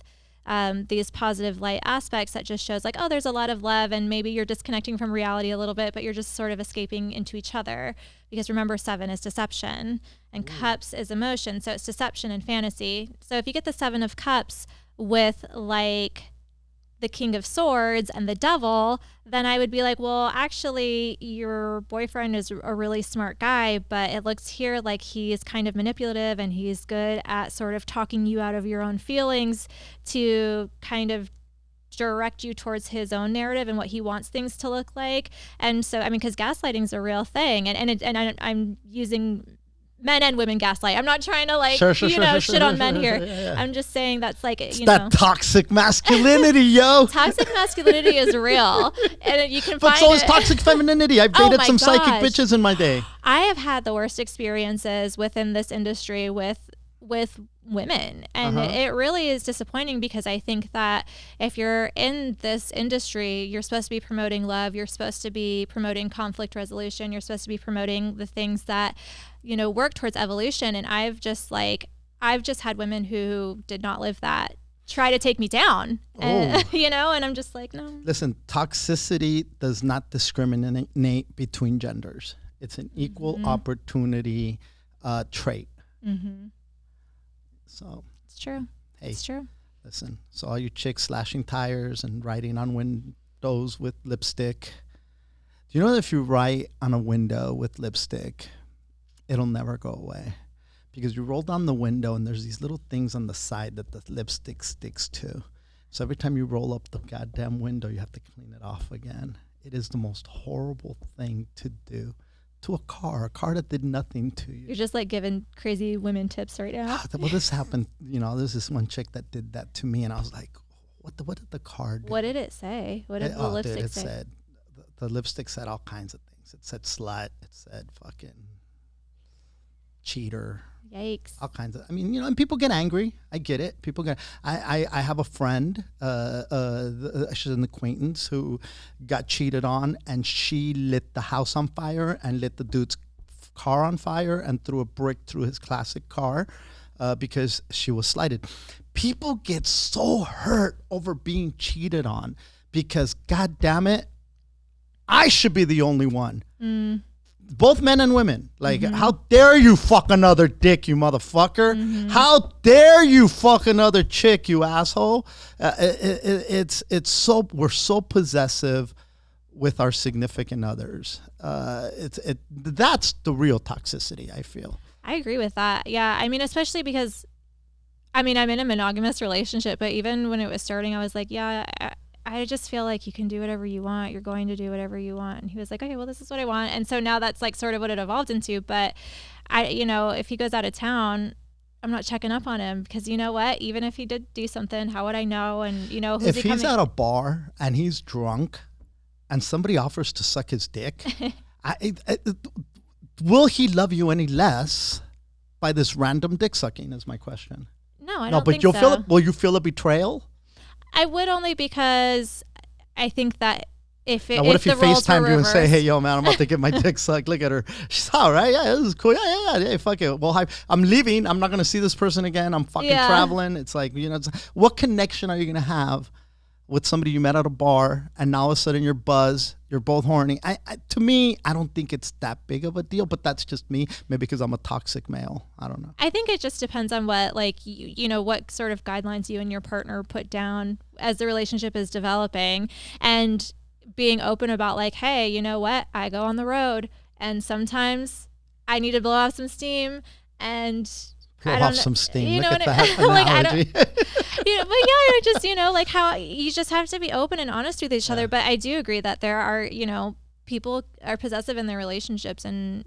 B: these positive light aspects that just shows like, oh, there's a lot of love and maybe you're disconnecting from reality a little bit, but you're just sort of escaping into each other. Because remember, 7 is deception and Cups is emotion. So it's deception and fantasy. So if you get the 7 of Cups with like the King of Swords and the Devil, then I would be like, well, actually your boyfriend is a really smart guy, but it looks here like he's kind of manipulative and he's good at sort of talking you out of your own feelings to kind of direct you towards his own narrative and what he wants things to look like. And so, I mean, because gaslighting is a real thing, and I'm using men and women gaslight. I'm not trying to like, shit on men here. Yeah. I'm just saying that's like,
A: that toxic masculinity, yo.
B: Toxic masculinity is real, and you can find
A: but so is toxic femininity. I've dated some psychic bitches in my day.
B: I have had the worst experiences within this industry with women, and it really is disappointing because I think that if you're in this industry, you're supposed to be promoting love, you're supposed to be promoting conflict resolution, you're supposed to be promoting the things that work towards evolution. And I've just had women who did not live that try to take me down, and I'm just like, no.
A: Listen, toxicity does not discriminate between genders. It's an equal opportunity trait. So
B: it's true.
A: Hey,
B: it's true.
A: Listen, so all you chicks slashing tires and writing on windows with lipstick. Do you know that if you write on a window with lipstick, it'll never go away? Because you roll down the window and there's these little things on the side that the lipstick sticks to. So every time you roll up the goddamn window, you have to clean it off again. It is the most horrible thing to do. To a car that did nothing to you.
B: You're just like giving crazy women tips right now.
A: Well, this happened, there's this one chick that did that to me, and I was like, what did the car do?
B: What did it say? What did the lipstick say?
A: Said, the lipstick said all kinds of things. It said slut. It said fucking cheater.
B: Yikes.
A: All kinds of, and people get angry. I get it. I have a friend, she's an acquaintance who got cheated on, and she lit the house on fire and lit the dude's car on fire and threw a brick through his classic car because she was slighted. People get so hurt over being cheated on because, God damn it, I should be the only one. Both men and women. Like, how dare you fuck another dick, you motherfucker? How dare you fuck another chick, you asshole? It's so, we're so possessive with our significant others. That's the real toxicity, I feel.
B: I agree with that. Yeah. Especially because, I'm in a monogamous relationship, but even when it was starting, I was like, yeah, I just feel like you can do whatever you want. You're going to do whatever you want. And he was like, okay, well, this is what I want. And so now that's like sort of what it evolved into. But if he goes out of town, I'm not checking up on him because you know what? Even if he did do something, how would I know? And who's
A: if he's at a bar and he's drunk and somebody offers to suck his dick, will he love you any less by this random dick sucking is my question.
B: No, I don't think
A: so. Will you feel a betrayal?
B: I would, only because I think that if he
A: FaceTimed you and say, hey, yo, man, I'm about to get my dick sucked. Look at her. She's all right. Yeah, this is cool. Yeah, fuck it. Well, I'm leaving. I'm not going to see this person again. I'm fucking traveling. It's like, what connection are you going to have with somebody you met at a bar and now all of a sudden you're buzzed, you're both horny? To me, I don't think it's that big of a deal, but that's just me. Maybe because I'm a toxic male. I don't know.
B: I think it just depends on what, like, what sort of guidelines you and your partner put down as the relationship is developing, and being open about like, hey, you know what? I go on the road and sometimes I need to blow off some steam and
A: blow off some steam.
B: Look
A: at that analogy.
B: But yeah, just, like how you just have to be open and honest with each other. But I do agree that there are, people are possessive in their relationships, and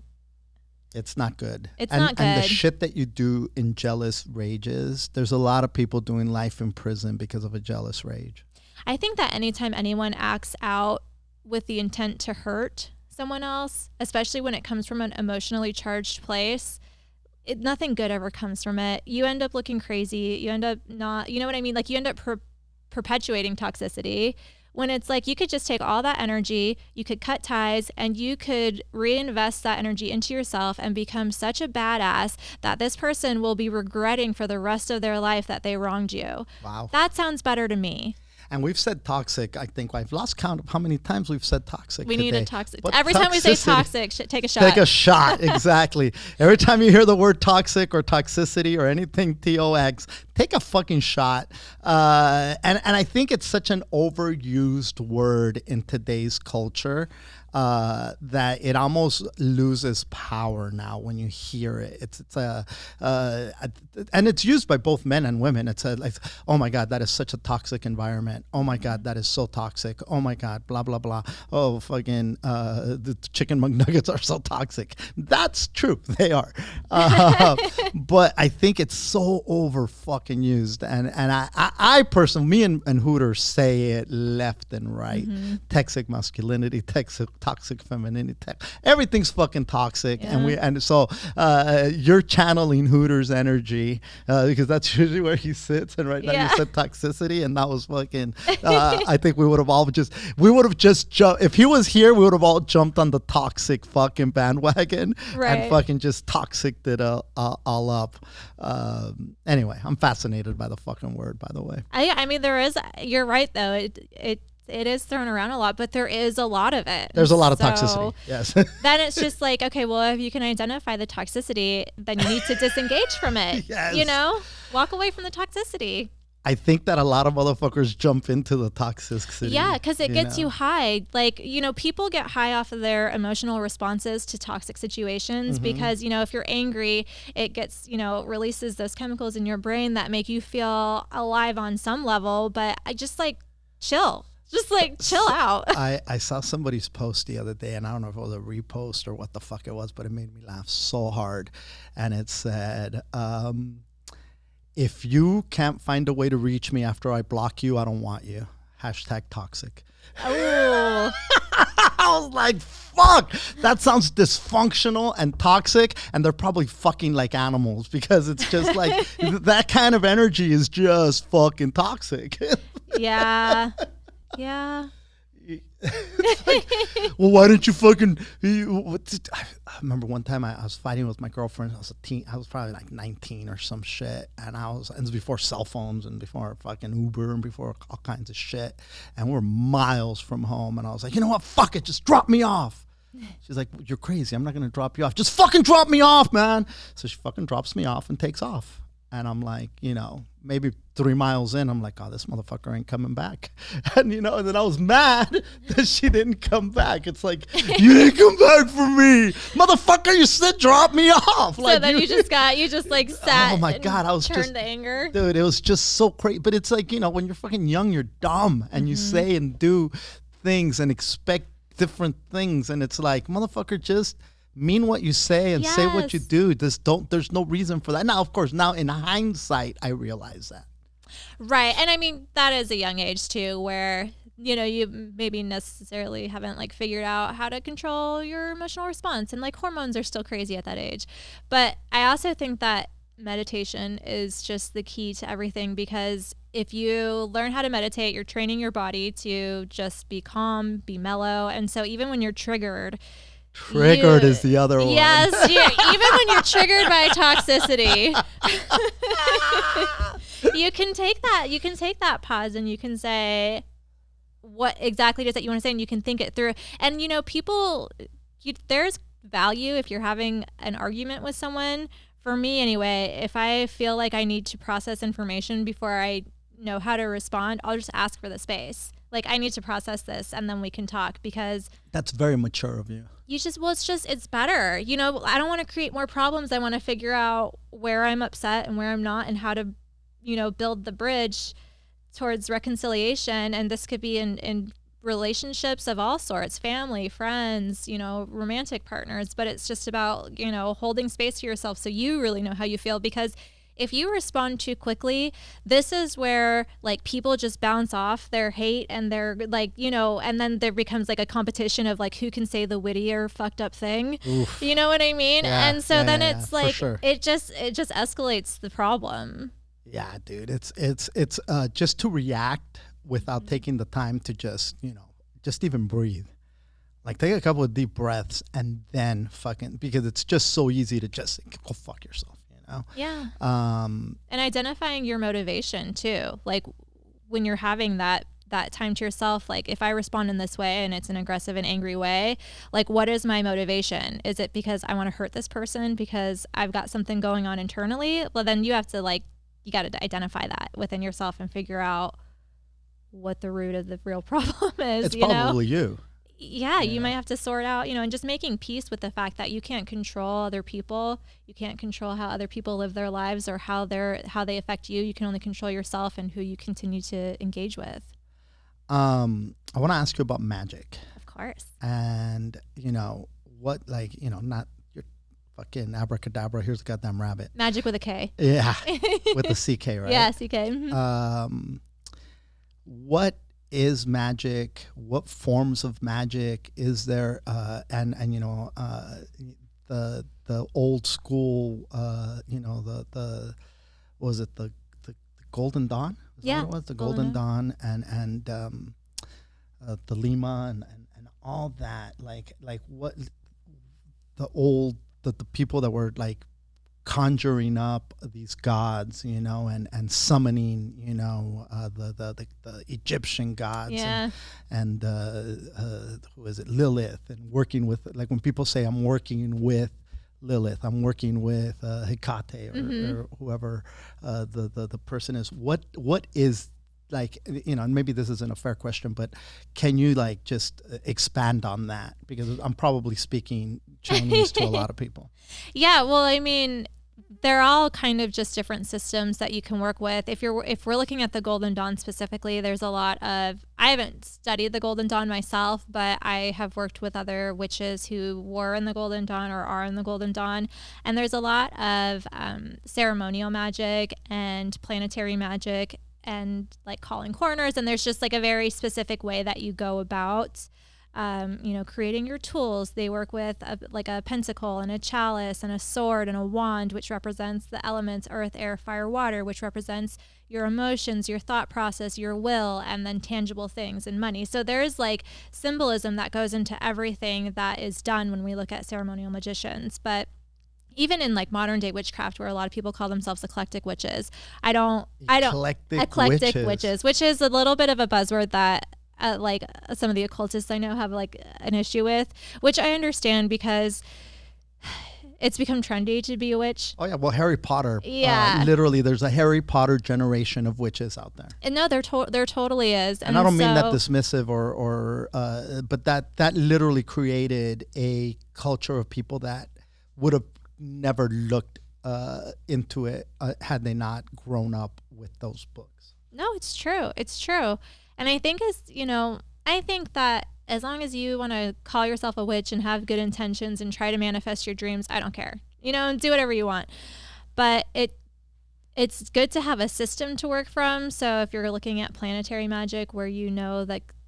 A: it's not good.
B: It's not good.
A: And the shit that you do in jealous rages, there's a lot of people doing life in prison because of a jealous rage.
B: I think that anytime anyone acts out with the intent to hurt someone else, especially when it comes from an emotionally charged place, nothing good ever comes from it. You end up looking crazy. You end up not, you know what I mean? Like, you end up perpetuating toxicity, when it's like you could just take all that energy, you could cut ties, and you could reinvest that energy into yourself and become such a badass that this person will be regretting for the rest of their life that they wronged you.
A: Wow.
B: That sounds better to me.
A: And we've said toxic. I think I've lost count of how many times we've said toxic.
B: We
A: today.
B: need a toxic.
A: But
B: every time we say toxic, take a shot.
A: Take a shot, exactly. Every time you hear the word toxic or toxicity or anything TOX, take a fucking shot. And I think it's such an overused word in today's culture that it almost loses power now when you hear it. And it's used by both men and women. It's like, oh my God, that is such a toxic environment. Oh my God, that is so toxic. Oh my God, blah, blah, blah. Oh, fucking the chicken McNuggets are so toxic. That's true. They are. But I think it's so over fucking used. And I personally, me and Hooter say it left and right. Mm-hmm. Toxic masculinity, toxic femininity, everything's fucking toxic. Yeah. And so you're channeling Hooter's energy because that's usually where he sits. And right now you said toxicity, and that was fucking. I think we would have just jumped if he was here. We would have all jumped on the toxic fucking bandwagon and fucking just toxicked it all up. Anyway, I'm fascinated by the fucking word. By the way,
B: I mean, there is. You're right though. It is thrown around a lot, but there is a lot of it.
A: There's a lot of toxicity. Yes.
B: Then it's just like, okay, well, if you can identify the toxicity, then you need to disengage from it.
A: Yes.
B: You know, walk away from the toxicity.
A: I think that a lot of motherfuckers jump into the toxicity.
B: Yeah, because it gets you high. Like, you know, people get high off of their emotional responses to toxic situations because, you know, if you're angry, it gets, you know, releases those chemicals in your brain that make you feel alive on some level. But I just like chill. Just like chill out.
A: I saw somebody's post the other day, and I don't know if it was a repost or what the fuck it was, but it made me laugh so hard. And it said, if you can't find a way to reach me after I block you, I don't want you. #toxic.
B: Oh.
A: I was like, fuck, that sounds dysfunctional and toxic, and they're probably fucking like animals because it's just like that kind of energy is just fucking toxic.
B: Yeah. Yeah.
A: Like, well, why didn't you fucking? I remember one time I was fighting with my girlfriend. I was a teen. I was probably like 19 or some shit, and it was before cell phones and before fucking Uber and before all kinds of shit. And we're miles from home, and I was like, you know what? Fuck it, just drop me off. She's like, you're crazy. I'm not gonna drop you off. Just fucking drop me off, man. So she fucking drops me off and takes off. And I'm like, you know, maybe 3 miles in, I'm like, oh, this motherfucker ain't coming back. And, you know, and then I was mad that she didn't come back. It's like, you didn't come back for me. Motherfucker, you said drop me off.
B: So
A: like,
B: then you just like sat.
A: Oh, my God. I was
B: turned
A: just.
B: The anger.
A: Dude, it was just so crazy. But it's like, you know, when you're fucking young, you're dumb. And you say and do things and expect different things. And it's like, motherfucker, just mean what you say and say what you do. There's no reason for that. Now, of course, now in hindsight, I realize that.
B: Right. And I mean, that is a young age too, where, you know, you maybe necessarily haven't like figured out how to control your emotional response, and like hormones are still crazy at that age. But I also think that meditation is just the key to everything, because if you learn how to meditate, you're training your body to just be calm, be mellow. And so even when you're triggered is the other one. Yes, even when you're triggered by toxicity, you can take that pause and you can say what exactly it is that you want to say, and you can think it through. And you know, there's value if you're having an argument with someone. For me anyway, if I feel like I need to process information before I know how to respond, I'll just ask for the space. Like, I need to process this, and then we can talk, because
A: that's very mature of you.
B: It's better. You know, I don't want to create more problems. I want to figure out where I'm upset and where I'm not, and how to, you know, build the bridge towards reconciliation. And this could be in relationships of all sorts, family, friends, you know, romantic partners. But it's just about, you know, holding space for yourself so you really know how you feel. Because if you respond too quickly, this is where like people just bounce off their hate and they're like, you know, and then there becomes like a competition of like who can say the wittier fucked up thing. Oof. You know what I mean? Yeah, and so then it's like sure. it just escalates the problem.
A: Yeah, dude. It's just to react without taking the time to just, you know, just even breathe. Like take a couple of deep breaths and then fucking, because it's just so easy to just go fuck yourself.
B: Yeah. And identifying your motivation too. Like when you're having that time to yourself, like if I respond in this way and it's an aggressive and angry way, like what is my motivation? Is it because I want to hurt this person because I've got something going on internally? Well, then you have to you got to identify that within yourself and figure out what the root of the real problem is.
A: It's probably you.
B: Yeah, you might have to sort out, you know, and just making peace with the fact that you can't control other people. You can't control how other people live their lives or how they affect you. You can only control yourself and who you continue to engage with.
A: I want to ask you about magic.
B: Of course.
A: And, you know, what, like, you know, not your fucking abracadabra, here's a goddamn rabbit.
B: Magic with a K.
A: Yeah, with a CK, right?
B: Yeah, CK. Mm-hmm.
A: What is magic? What forms of magic is there? And you know, the old school, you know, the was it the Golden Dawn?
B: Yeah,
A: it was the Golden Dawn and the Lima and all that. Like what the people that were like conjuring up these gods, you know, and summoning, you know, the Egyptian gods, and who is it, Lilith, and working with, like when people say I'm working with Lilith, I'm working with Hecate or whoever the person is. What is, like, you know, and maybe this isn't a fair question, but can you like just expand on that, because I'm probably speaking Chinese to a lot of people.
B: Yeah, well, I mean, they're all kind of just different systems that you can work with. If we're looking at the Golden Dawn specifically, there's a lot of, I haven't studied the Golden Dawn myself, but I have worked with other witches who were in the Golden Dawn or are in the Golden Dawn. And there's a lot of ceremonial magic and planetary magic and like calling corners. And there's just like a very specific way that you go about you know, creating your tools. They work with a pentacle and a chalice and a sword and a wand, which represents the elements earth, air, fire, water, which represents your emotions, your thought process, your will, and then tangible things and money. So there's like symbolism that goes into everything that is done when we look at ceremonial magicians. But even in like modern day witchcraft, where a lot of people call themselves eclectic witches, eclectic witches, which is a little bit of a buzzword that like some of the occultists I know have like an issue with, which I understand because it's become trendy to be a witch.
A: Oh yeah, well, Harry Potter. Yeah, literally, there's a Harry Potter generation of witches out there.
B: And no, there totally is.
A: And I don't mean that dismissive or but that literally created a culture of people that would have never looked into it had they not grown up with those books.
B: No, it's true. It's true. And I think I think that as long as you want to call yourself a witch and have good intentions and try to manifest your dreams, I don't care, and do whatever you want. But it's good to have a system to work from. So if you're looking at planetary magic, where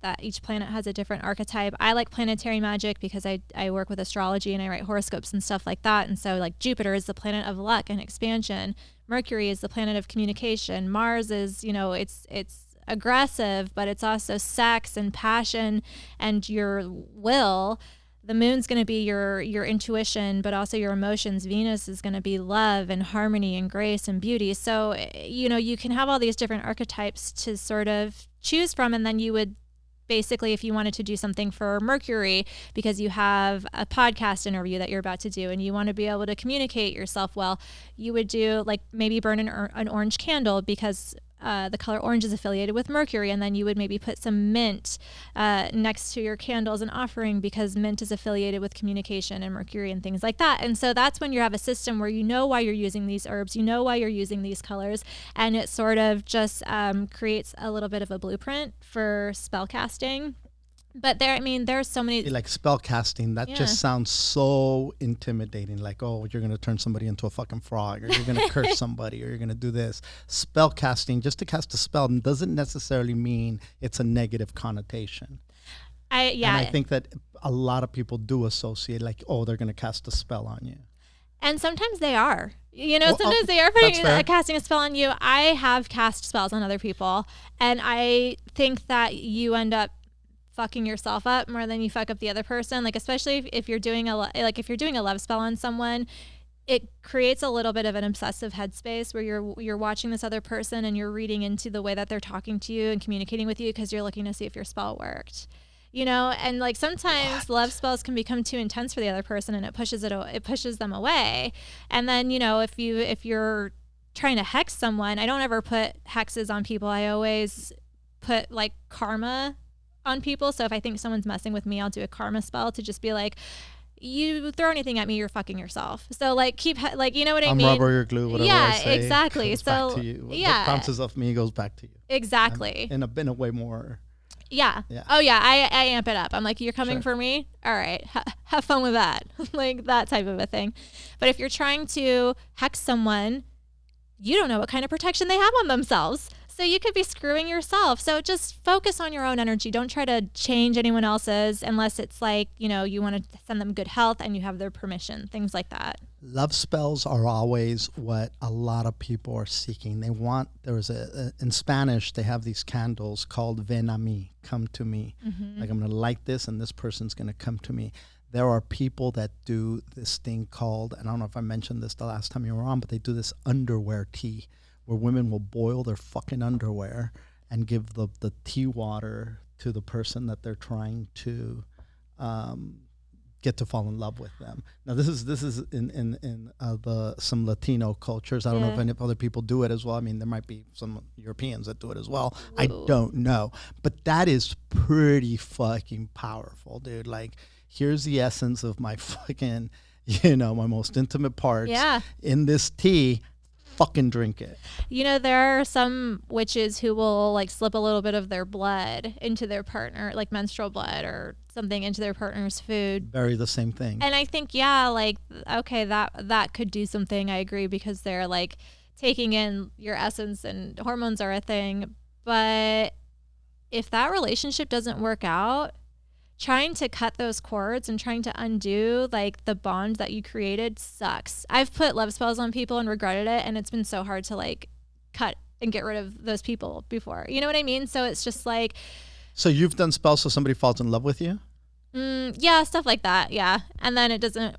B: that each planet has a different archetype, I like planetary magic because I work with astrology and I write horoscopes and stuff like that. And so like Jupiter is the planet of luck and expansion. Mercury is the planet of communication. Mars is, it's aggressive, but it's also sex and passion and your will. The moon's going to be your intuition, but also your emotions. Venus is going to be love and harmony and grace and beauty. So, you can have all these different archetypes to sort of choose from. And then you would basically, if you wanted to do something for Mercury, because you have a podcast interview that you're about to do and you want to be able to communicate yourself well, you would do like maybe burn an orange candle because the color orange is affiliated with Mercury, and then you would maybe put some mint next to your candle as an offering because mint is affiliated with communication and Mercury and things like that. And so that's when you have a system where you know why you're using these herbs, you know why you're using these colors, and it sort of just creates a little bit of a blueprint for spell casting. But there's so many.
A: Like spell casting, that just sounds so intimidating. Like, oh, you're going to turn somebody into a fucking frog, or you're going to curse somebody, or you're going to do this. Spell casting, just to cast a spell, doesn't necessarily mean it's a negative connotation. And I think that a lot of people do associate, like, oh, they're going to cast a spell on you.
B: And sometimes they are. Sometimes they are casting a spell on you. I have cast spells on other people, and I think that you end up fucking yourself up more than you fuck up the other person. Like, especially if you're doing a love spell on someone, it creates a little bit of an obsessive headspace where you're watching this other person and you're reading into the way that they're talking to you and communicating with you because you're looking to see if your spell worked. And like sometimes love spells can become too intense for the other person and it pushes them away. And then, if you're trying to hex someone, I don't ever put hexes on people. I always put like karma on people. So if I think someone's messing with me, I'll do a karma spell to just be like, you throw anything at me, you're fucking yourself. So like you know what I mean?
A: Rubber, your glue, whatever I say.
B: Yeah, exactly. So
A: back to you. What bounces off me goes back to you.
B: Exactly.
A: In a way more.
B: Yeah. Oh yeah. I amp it up. I'm like, you're coming for me? All right. Have fun with that. Like that type of a thing. But if you're trying to hex someone, you don't know what kind of protection they have on themselves. So you could be screwing yourself. So just focus on your own energy. Don't try to change anyone else's unless it's like, you want to send them good health and you have their permission, things like that.
A: Love spells are always what a lot of people are seeking. In Spanish, they have these candles called ven a mí, come to me. Mm-hmm. Like I'm going to light this and this person's going to come to me. There are people that do this thing called, and I don't know if I mentioned this the last time you were on, but they do this underwear tea, where women will boil their fucking underwear and give the tea water to the person that they're trying to get to fall in love with them. Now this is in some Latino cultures. I don't know if any other people do it as well. I mean, there might be some Europeans that do it as well. Ooh. I don't know, but that is pretty fucking powerful, dude. Like, here's the essence of my fucking, my most intimate parts in this tea. Fucking drink it.
B: There are some witches who will like slip a little bit of their blood into their partner, like menstrual blood or something into their partner's food.
A: Very the same thing.
B: And I think, okay, that could do something. I agree, because they're like taking in your essence and hormones are a thing. But if that relationship doesn't work out, trying to cut those cords and trying to undo like the bond that you created sucks. I've put love spells on people and regretted it, and it's been so hard to like cut and get rid of those people before. You know what I mean? So it's just like.
A: So you've done spells so somebody falls in love with you?
B: Yeah, stuff like that. Yeah, and then it doesn't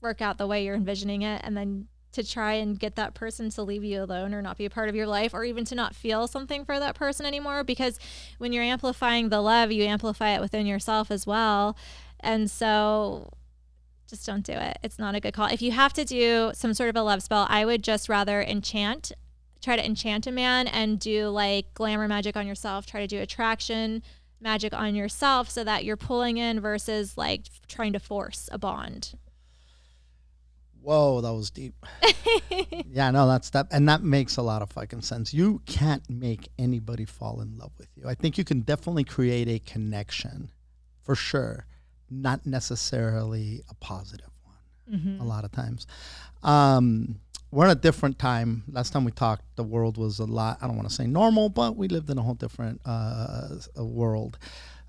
B: work out the way you're envisioning it, and then to try and get that person to leave you alone or not be a part of your life, or even to not feel something for that person anymore, because when you're amplifying the love, you amplify it within yourself as well. And so just don't do it. It's not a good call. If you have to do some sort of a love spell, I would just rather try to enchant a man and do like glamour magic on yourself, try to do attraction magic on yourself so that you're pulling in versus like trying to force a bond.
A: Whoa, that was deep. Yeah, no, that's that. And that makes a lot of fucking sense. You can't make anybody fall in love with you. I think you can definitely create a connection, for sure. Not necessarily a positive one, a lot of times. We're in a different time. Last time we talked, the world was a lot, I don't want to say normal, but we lived in a whole different world.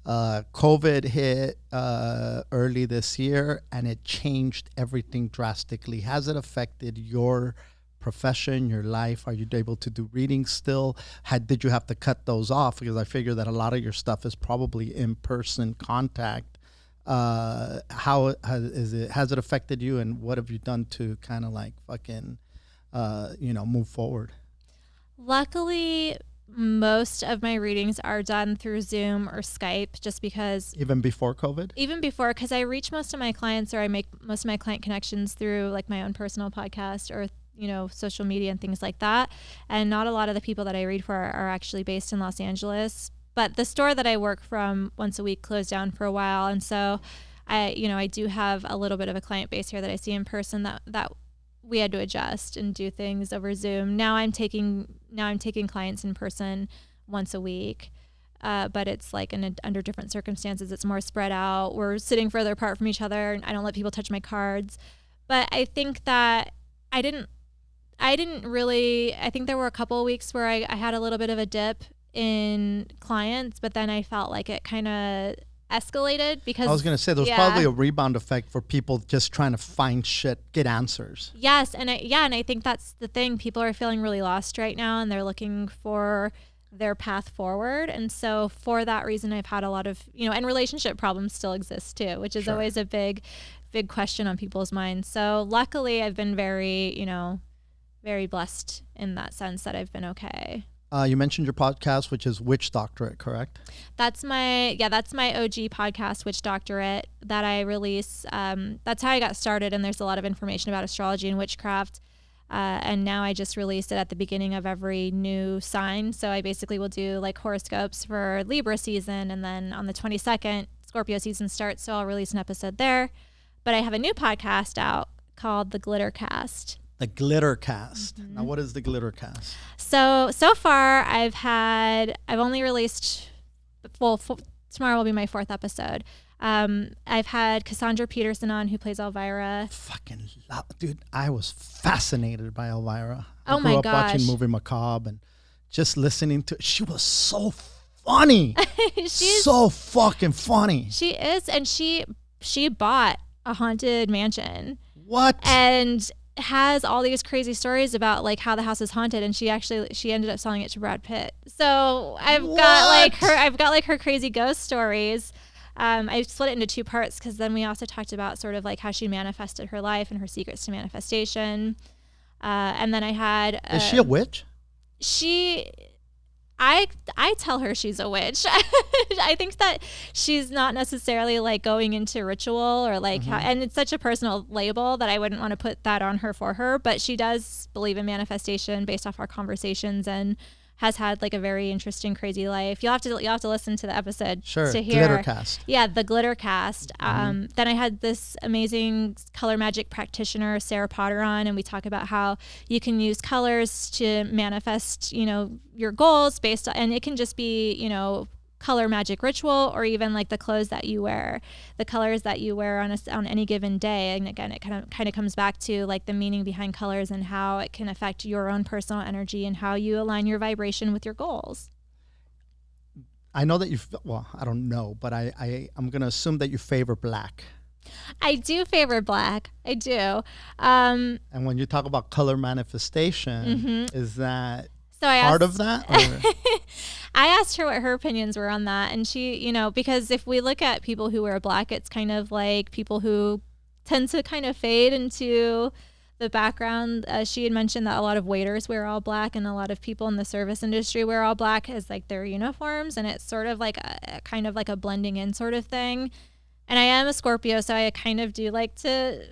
A: COVID hit early this year, and it changed everything drastically. Has it affected your profession, your life? Are you able to do readings still? Did you have to cut those off? Because I figure that a lot of your stuff is probably in-person contact. How has it affected you, and what have you done to kind of like fucking, move forward?
B: Luckily, most of my readings are done through Zoom or Skype, just because.
A: Even before COVID?
B: Even before, because I reach most of my clients, or I make most of my client connections through like my own personal podcast or, social media and things like that. And not a lot of the people that I read for are actually based in Los Angeles. But the store that I work from once a week closed down for a while. And so I do have a little bit of a client base here that I see in person that we had to adjust and do things over Zoom. Now I'm taking clients in person once a week. but it's like under different circumstances. It's more spread out. We're sitting further apart from each other, and I don't let people touch my cards. But I think that I didn't really, I think there were a couple of weeks where I had a little bit of a dip in clients, but then I felt like it kind of escalated because
A: I was going to say there was probably a rebound effect for people just trying to find shit, get answers.
B: Yes. And I think that's the thing. People are feeling really lost right now, and they're looking for their path forward. And so for that reason, I've had a lot of, and relationship problems still exist too, which is always a big question on people's minds. So luckily I've been very, very blessed in that sense that I've been okay.
A: You mentioned your podcast, which is Witch Doctorate, correct?
B: That's my OG podcast, Witch Doctorate, that I release. That's how I got started, and there's a lot of information about astrology and witchcraft. And now I just release it at the beginning of every new sign. So I basically will do like horoscopes for Libra season, and then on the 22nd, Scorpio season starts, so I'll release an episode there. But I have a new podcast out called The Glittercast.
A: The Glittercast. Mm-hmm. Now, what is the Glittercast?
B: So far, I've only released, tomorrow will be my 4th episode. I've had Cassandra Peterson on, who plays Elvira.
A: Fucking love, dude. I was fascinated by Elvira.
B: Oh my gosh.
A: I grew up watching Movie Macabre and just listening to. She was so funny. She's so fucking funny.
B: She is, and she bought a haunted mansion.
A: What?
B: And has all these crazy stories about like how the house is haunted, and she ended up selling it to Brad Pitt. So I've got like her crazy ghost stories. I split it into 2 parts because then we also talked about sort of like how she manifested her life and her secrets to manifestation. And then I had
A: is she a witch?
B: I tell her she's a witch. I think that she's not necessarily like going into ritual or like and it's such a personal label that I wouldn't want to put that on her for her, but she does believe in manifestation based off our conversations and has had like a very interesting, crazy life. You'll have to listen to the episode to hear.
A: Glittercast.
B: Yeah, the Glittercast. Then I had this amazing color magic practitioner, Sarah Potter, on, and we talk about how you can use colors to manifest, your goals based on, and it can just be, color magic ritual, or even like the clothes that you wear, the colors that you wear on any given day. And again, it kind of comes back to like the meaning behind colors and how it can affect your own personal energy and how you align your vibration with your goals.
A: I know that I don't know, but I'm going to assume that you favor black.
B: I do favor black. I do.
A: And when you talk about color manifestation, is that part of that?
B: I asked her what her opinions were on that, and she, because if we look at people who wear black, it's kind of like people who tend to kind of fade into the background. She had mentioned that a lot of waiters wear all black, and a lot of people in the service industry wear all black as like their uniforms, and it's sort of like a kind of like a blending in sort of thing. And I am a Scorpio, so I kind of do like to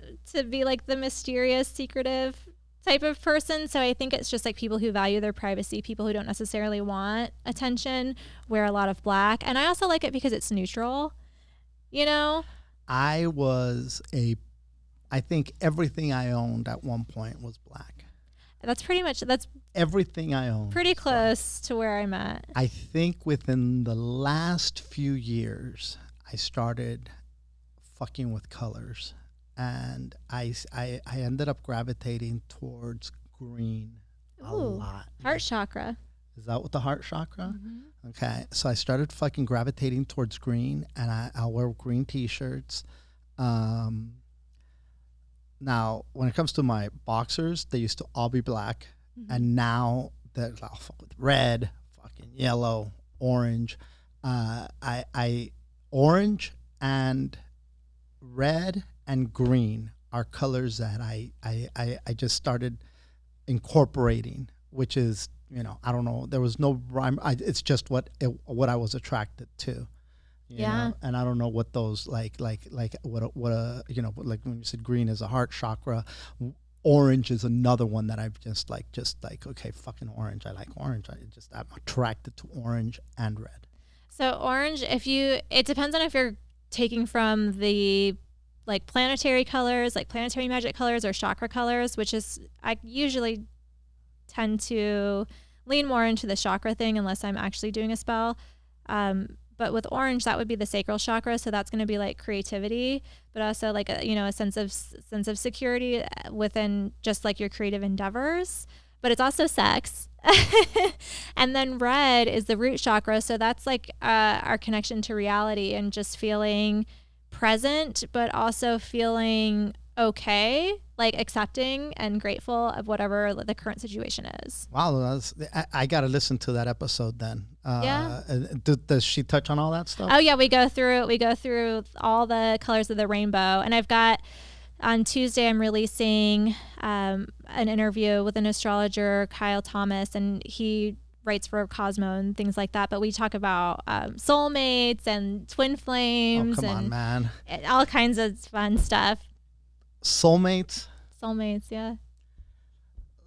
B: be like the mysterious, secretive type of person. So I think it's just like people who value their privacy, people who don't necessarily want attention, wear a lot of black. And I also like it because it's neutral,
A: I think everything I owned at one point was black.
B: That's
A: everything I owned.
B: Pretty close to where I'm at.
A: I think within the last few years, I started fucking with colors. And I ended up gravitating towards green a lot.
B: Heart chakra.
A: Is that what the heart chakra?
B: Mm-hmm.
A: Okay. So I started fucking gravitating towards green, and I'll wear green t-shirts. Now, when it comes to my boxers, they used to all be black. Mm-hmm. And now they're with red, fucking yellow, orange. Orange and red and green are colors that I just started incorporating, which is, I don't know, there was no rhyme. It's just what I was attracted to. You know? And I don't know what those like what like when you said green is a heart chakra, orange is another one that I've just like okay, fucking orange. I like orange. I'm attracted to orange and red.
B: So orange, it depends on if you're taking from the like planetary colors, like planetary magic colors or chakra colors, which is, I usually tend to lean more into the chakra thing unless I'm actually doing a spell. But with orange, that would be the sacral chakra. So that's going to be like creativity, but also like a sense of security within just like your creative endeavors. But it's also sex. And then red is the root chakra. So that's like our connection to reality and just feeling present, but also feeling okay, like accepting and grateful of whatever the current situation is.
A: Wow, I got to listen to that episode then. Does she touch on all that stuff?
B: Oh yeah, we go through all the colors of the rainbow. And I've got, on Tuesday, I'm releasing an interview with an astrologer, Kyle Thomas, and he writes for Cosmo and things like that. But we talk about soulmates and twin flames.
A: Oh, come on, man.
B: And all kinds of fun stuff.
A: Soulmates,
B: yeah.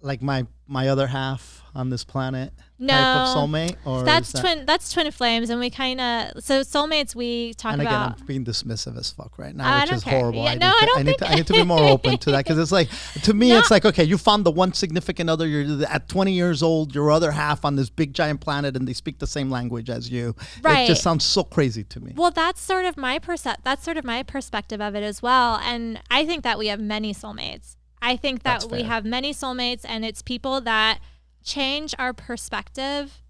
A: Like my other half on this planet.
B: No,
A: type of soulmate, or
B: that's twin flames, and we kind of, so soulmates we talk
A: and
B: about.
A: Again, I'm being dismissive as fuck right now, which is
B: care.
A: horrible.
B: Yeah,
A: I need to be more open to that, because it's like, to me, it's like, okay, you found the one significant other. You're at 20 years old, your other half on this big giant planet, and they speak the same language as you. Right. It just sounds so crazy to me.
B: Well, that's sort of my perspective of it as well, and I think that we have many soulmates. I think that we have many soulmates, and it's people that change our perspective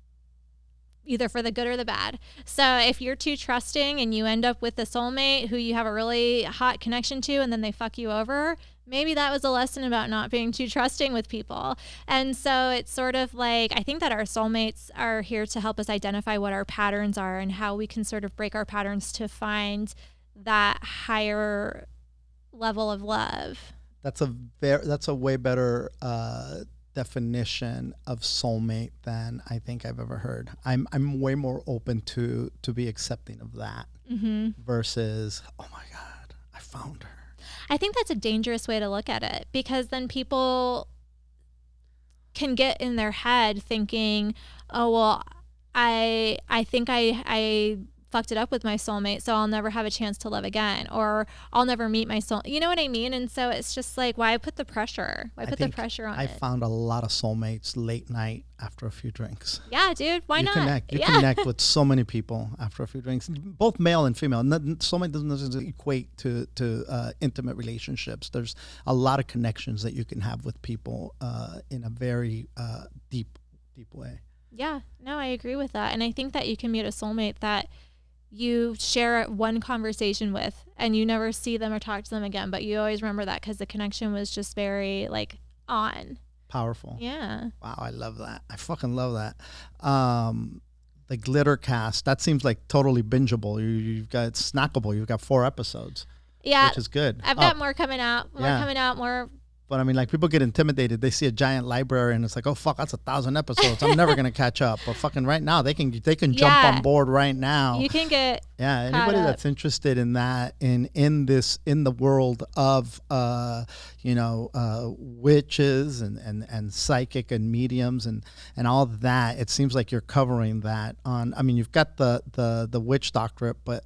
B: either for the good or the bad. So if you're too trusting and you end up with a soulmate who you have a really hot connection to and then they fuck you over, maybe that was a lesson about not being too trusting with people. And so it's sort of like, I think that our soulmates are here to help us identify what our patterns are and how we can sort of break our patterns to find that higher level of love.
A: That's a way better definition of soulmate than I think I've ever heard. I'm way more open to be accepting of that versus, oh my God, I found her.
B: I think that's a dangerous way to look at it, because then people can get in their head thinking, oh, well, I think I fucked it up with my soulmate, so I'll never have a chance to love again, or I'll never meet my soul. You know what I mean? And so it's just like, why put the pressure? Why put the pressure on it?
A: I found a lot of soulmates late night after a few drinks.
B: Yeah, dude. Why not?
A: Connect with so many people after a few drinks, both male and female. Soulmate doesn't necessarily equate to intimate relationships. There's a lot of connections that you can have with people in a very deep way.
B: Yeah, no, I agree with that. And I think that you can meet a soulmate that you share one conversation with and you never see them or talk to them again, but you always remember that because the connection was just very like on.
A: Powerful.
B: Yeah.
A: Wow, I love that. I fucking love that. The glitter cast, that seems like totally bingeable. You've got, it's snackable. You've got 4 episodes.
B: Yeah.
A: Which is good.
B: I've got more coming out. More.
A: But I mean, like, people get intimidated. They see a giant library and it's like, oh fuck, that's 1,000 episodes. I'm never gonna catch up. But fucking right now, they can jump on board right now.
B: You can get
A: anybody that's interested in that, in the world of witches and psychic and mediums and all of that. It seems like you're covering that on. I mean, you've got the witch doctorate, but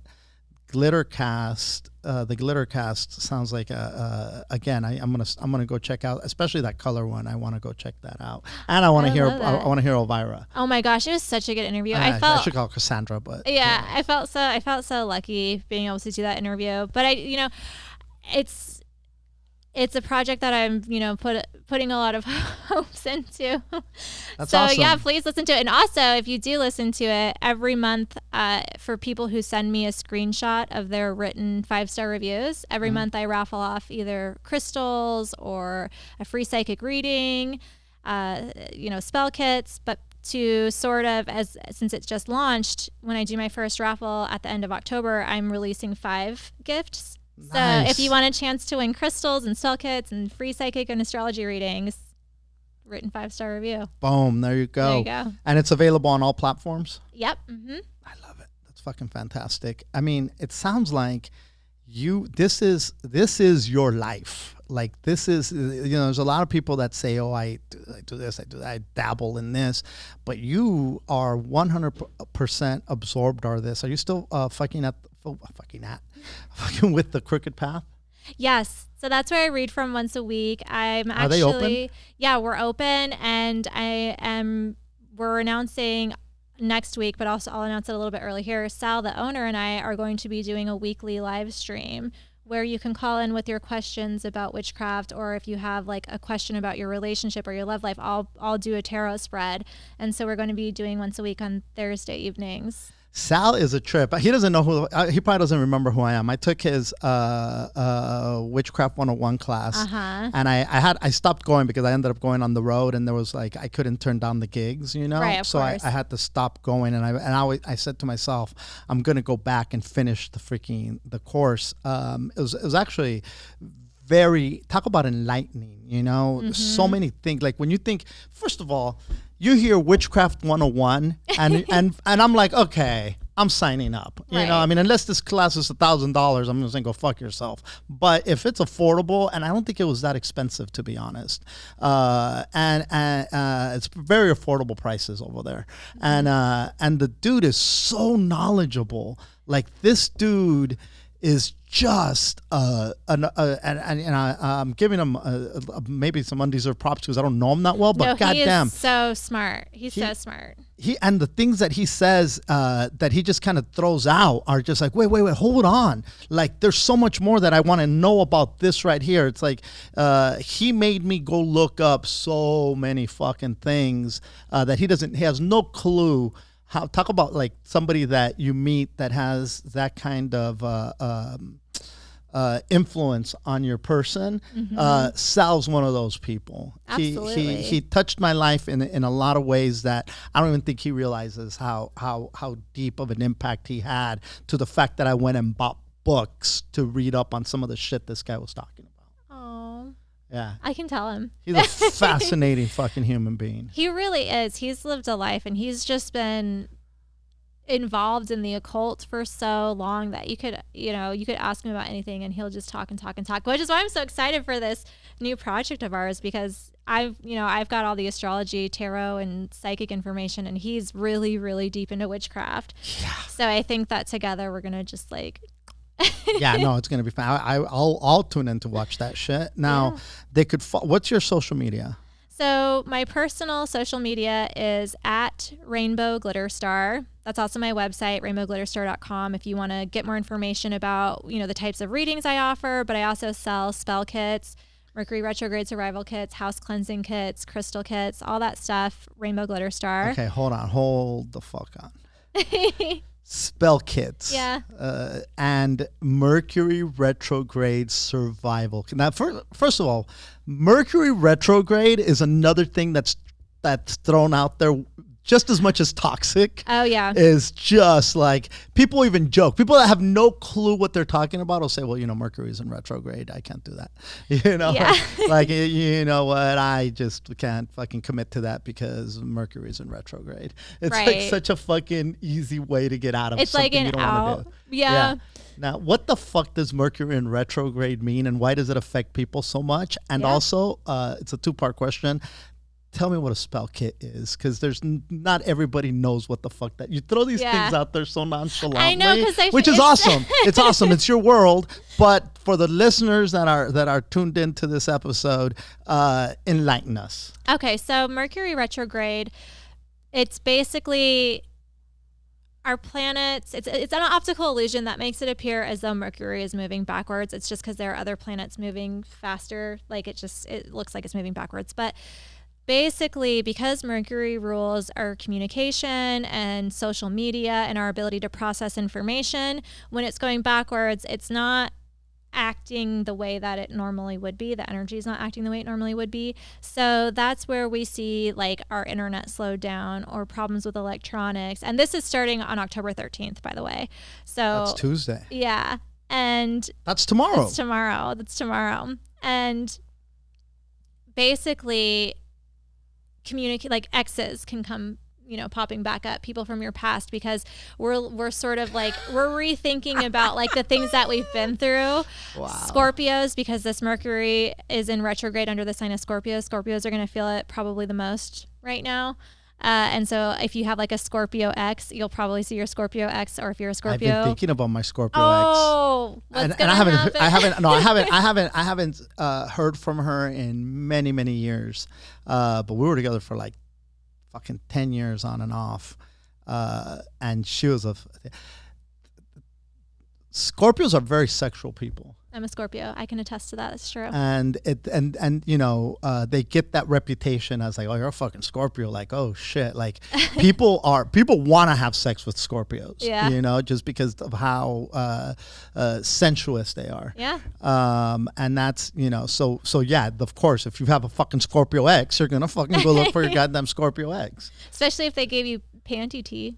A: Glittercast, the Glittercast sounds like again. I'm gonna go check out, especially that color one. I want to go check that out, and I want to hear Elvira.
B: Oh my gosh, it was such a good interview.
A: I should call Cassandra, but
B: yeah, I felt so lucky being able to do that interview. But it's a project that I'm, putting a lot of hopes into.
A: That's awesome.
B: Yeah, please listen to it. And also, if you do listen to it, every month, for people who send me a screenshot of their written 5-star reviews, every month I raffle off either crystals or a free psychic reading, spell kits. But to sort of, since it's just launched, when I do my first raffle at the end of October, I'm releasing 5 gifts.
A: Nice.
B: So if you want a chance to win crystals and spell kits and free psychic and astrology readings, written 5-star review.
A: Boom, there you go.
B: There you go.
A: And it's available on all platforms?
B: Yep. Mm-hmm.
A: I love it. That's fucking fantastic. I mean, it sounds like this is your life. Like, this is, there's a lot of people that say, oh, I do this, I do that, I dabble in this, but you are 100% absorbed are this. Are you still fucking with the Crooked Path?
B: Yes. So that's where I read from once a week.
A: Are they open?
B: Yeah, we're open, and we're announcing next week, but also I'll announce it a little bit early here. Sal, the owner, and I are going to be doing a weekly live stream where you can call in with your questions about witchcraft, or if you have like a question about your relationship or your love life, I'll do a tarot spread. And so we're going to be doing once a week on Thursday evenings.
A: Sal is a trip. He doesn't know he probably doesn't remember who I am. I took his Witchcraft 101 class, and I stopped going because I ended up going on the road, and there was like I couldn't turn down the gigs, you know.
B: Right, of
A: so
B: course.
A: I had to stop going, and I said to myself, I'm gonna go back and finish the course. It was actually very, talk about enlightening, you know. So many things, like when you think, first of all, you hear Witchcraft 101 and I'm like, okay, I'm signing up. You know, I mean, unless this class is $1,000, I'm just gonna go fuck yourself. But if it's affordable, and I don't think it was that expensive, to be honest, and it's very affordable prices over there, and the dude is so knowledgeable. Like, this dude is just and I'm giving him maybe some undeserved props because I don't know him that well, but goddamn,
B: he's so smart. He's so smart.
A: And the things that he says that he just kind of throws out are just like, wait, hold on. Like, there's so much more that I want to know about this right here. It's like he made me go look up so many fucking things that he has no clue. Talk about like somebody that you meet that has that kind of influence on your person. Sal's one of those people.
B: Absolutely.
A: He touched my life in a lot of ways that I don't even think he realizes how deep of an impact he had, to the fact that I went and bought books to read up on some of the shit this guy was talking about.
B: Oh.
A: Yeah.
B: I can tell him.
A: He's a fascinating fucking human being.
B: He really is. He's lived a life, and he's just been involved in the occult for so long that you could ask him about anything and he'll just talk and talk and talk, which is why I'm so excited for this new project of ours, because I've got all the astrology, tarot, and psychic information, and he's really, really deep into witchcraft. Yeah. So I think that together we're going to just like...
A: Yeah, no, it's gonna be fun. I'll tune in to watch that shit. Now, they could. What's your social media?
B: So my personal social media is at RainbowGlitterStar. That's also my website, RainbowGlitterStar.com, if you want to get more information about the types of readings I offer. But I also sell spell kits, Mercury retrograde survival kits, house cleansing kits, crystal kits, all that stuff. Rainbow Glitter Star.
A: Okay, hold the fuck on. Spell kits, and Mercury retrograde survival. Now, first of all, Mercury retrograde is another thing that's thrown out there just as much as toxic.
B: Oh yeah,
A: is just like, people even joke. People that have no clue what they're talking about will say, "Well, Mercury's in retrograde. I can't do that." Like, you know what? I just can't fucking commit to that because Mercury's in retrograde. It's like such a fucking easy way to get out of.
B: It's
A: something
B: like an
A: you don't
B: out.
A: Do.
B: Yeah.
A: Now, what the fuck does Mercury in retrograde mean, and why does it affect people so much? And also, it's a two-part question. Tell me what a spell kit is, because there's not everybody knows what the fuck that you throw these things out there so nonchalantly.
B: I know,
A: which is awesome. It's awesome. It's your world. But for the listeners that are tuned into this episode, enlighten us.
B: Okay, so Mercury retrograde, it's basically our planets. It's an optical illusion that makes it appear as though Mercury is moving backwards. It's just because there are other planets moving faster. Like, it looks like it's moving backwards, but basically, because Mercury rules our communication and social media and our ability to process information, when it's going backwards, it's not acting the way that it normally would be. The energy is not acting the way it normally would be. So that's where we see like our internet slowed down or problems with electronics. And this is starting on October 13th, by the way. So
A: that's Tuesday.
B: Yeah. And
A: that's tomorrow.
B: That's tomorrow. And basically, communicate, like exes can come popping back up, people from your past, because we're sort of like, we're rethinking about like the things that we've been through. Wow. Scorpios, because this Mercury is in retrograde under the sign of Scorpios are going to feel it probably the most right now. And so if you have like a Scorpio ex, you'll probably see your Scorpio ex, or if you're a Scorpio.
A: I've been thinking about my Scorpio
B: ex. I
A: haven't heard from her in many, many years. But we were together for like fucking 10 years on and off. and she was Scorpios are very sexual people.
B: I'm a Scorpio. I can attest to that. It's true.
A: And they get that reputation as like, oh, you're a fucking Scorpio. Like, oh shit. Like people want to have sex with Scorpios.
B: Yeah.
A: Just because of how sensuous they are.
B: Yeah.
A: And that's so yeah. Of course, if you have a fucking Scorpio ex, you're gonna fucking go look for your goddamn Scorpio ex.
B: Especially if they gave you panty tea.